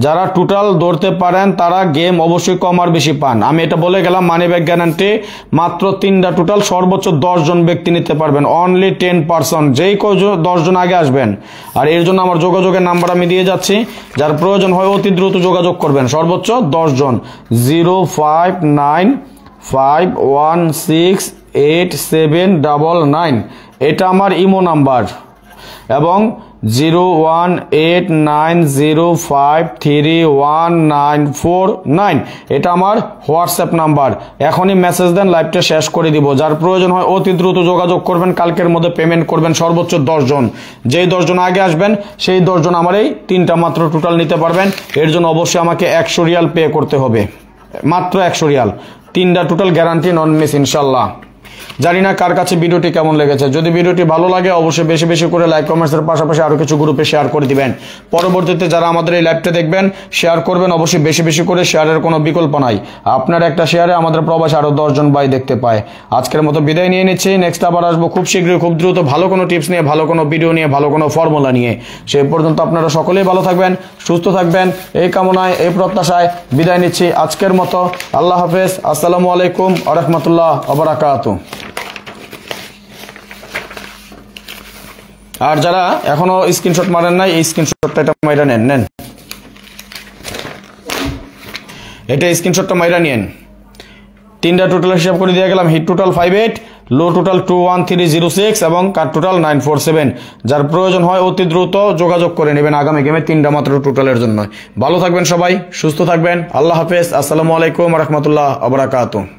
যারা টোটাল ধরতে পারেন তারা গেম অবশ্যই কম আর বেশি পান। আমি এটা বলে গেলাম, মানি ব্যাক গ্যারান্টি মাত্র 3টা টোটাল, সর্বোচ্চ 10 জন ব্যক্তি নিতে পারবেন, অনলি 10%। যেই 10 জন আগে আসবেন। আর এর জন্য আমার যোগাযোগের নাম্বার আমি দিয়ে যাচ্ছি, যার প্রয়োজন হয় অতি দ্রুত যোগাযোগ করবেন। সর্বোচ্চ 10 জন। 05951687999, এটা আমার ইমো নাম্বার, এবং 01890531949, এটা আমার হোয়াটসঅ্যাপ নাম্বার। এখনই মেসেজ দেন, লাইভটা শেষ করে দিব। যার প্রয়োজন হয় অতি দ্রুত যোগাযোগ করবেন, কালকের মধ্যে পেমেন্ট করবেন। সর্বোচ্চ 10 জন। যেই 10 জন আগে আসবেন সেই 10 জন আমার এই 3টা মাত্র টোটাল নিতে পারবেন। এর জন্য অবশ্যই আমাকে 100 রিয়াল পে করতে হবে, মাত্র 100 রিয়াল। 3টা টোটাল গ্যারান্টি, নন মিস ইনশাল্লাহ। জানি না কার কাছে ভিডিওটি কেমন লেগেছে। যদি ভিডিওটি ভালো লাগে অবশ্যই বেশি বেশি করে লাইক কমেন্টসের পাশাপাশি আরো কিছু গ্রুপে শেয়ার করে দিবেন। পরবর্তীতে যারা আমাদের এই লাইভটা দেখবেন শেয়ার করবেন, অবশ্যই বেশি বেশি করে। শেয়ারের কোনো বিকল্প নাই। আপনার একটা শেয়ারে আমাদের প্রবাসী আরো 10 জন ভাই দেখতে পায়। আজকের মতো বিদায় নিয়ে নিচ্ছি। নেক্সট আবার আসবো খুব শীঘ্রই, খুব দ্রুত, ভালো কোনো টিপস নিয়ে, ভালো কোনো ভিডিও নিয়ে, ভালো কোনো ফর্মুলা নিয়ে। সেই পর্যন্ত আপনারা সকলেই ভালো থাকবেন, সুস্থ থাকবেন, এই কামনায়, এই প্রত্যাশায় বিদায় নিচ্ছি আজকের মতো। আল্লাহ হাফেজ। আসসালামু আলাইকুম ওয়া রাহমাতুল্লাহ ওয়া বারাকাতুহু। আর যারা এখনো স্ক্রিনশট মারেন নাই, এই স্ক্রিনশটটা এটা মাইরা নেন। এটা স্ক্রিনশটটা মাইরা নিয়েন। 3টা টোটাল হিসাব করে দিয়ে গেলাম। হিট টোটাল 58, লো টোটাল 21306 এবং কাট টোটাল 947। যার প্রয়োজন হয় অতি দ্রুত যোগাযোগ করে নেবেন আগামী গেমে 3টা মাত্র টোটালের জন্য। ভালো থাকবেন সবাই, সুস্থ থাকবেন। আল্লাহ হাফেজ। আসসালামু আলাইকুম ওয়া রাহমাতুল্লাহি ওয়া বারাকাতুহু।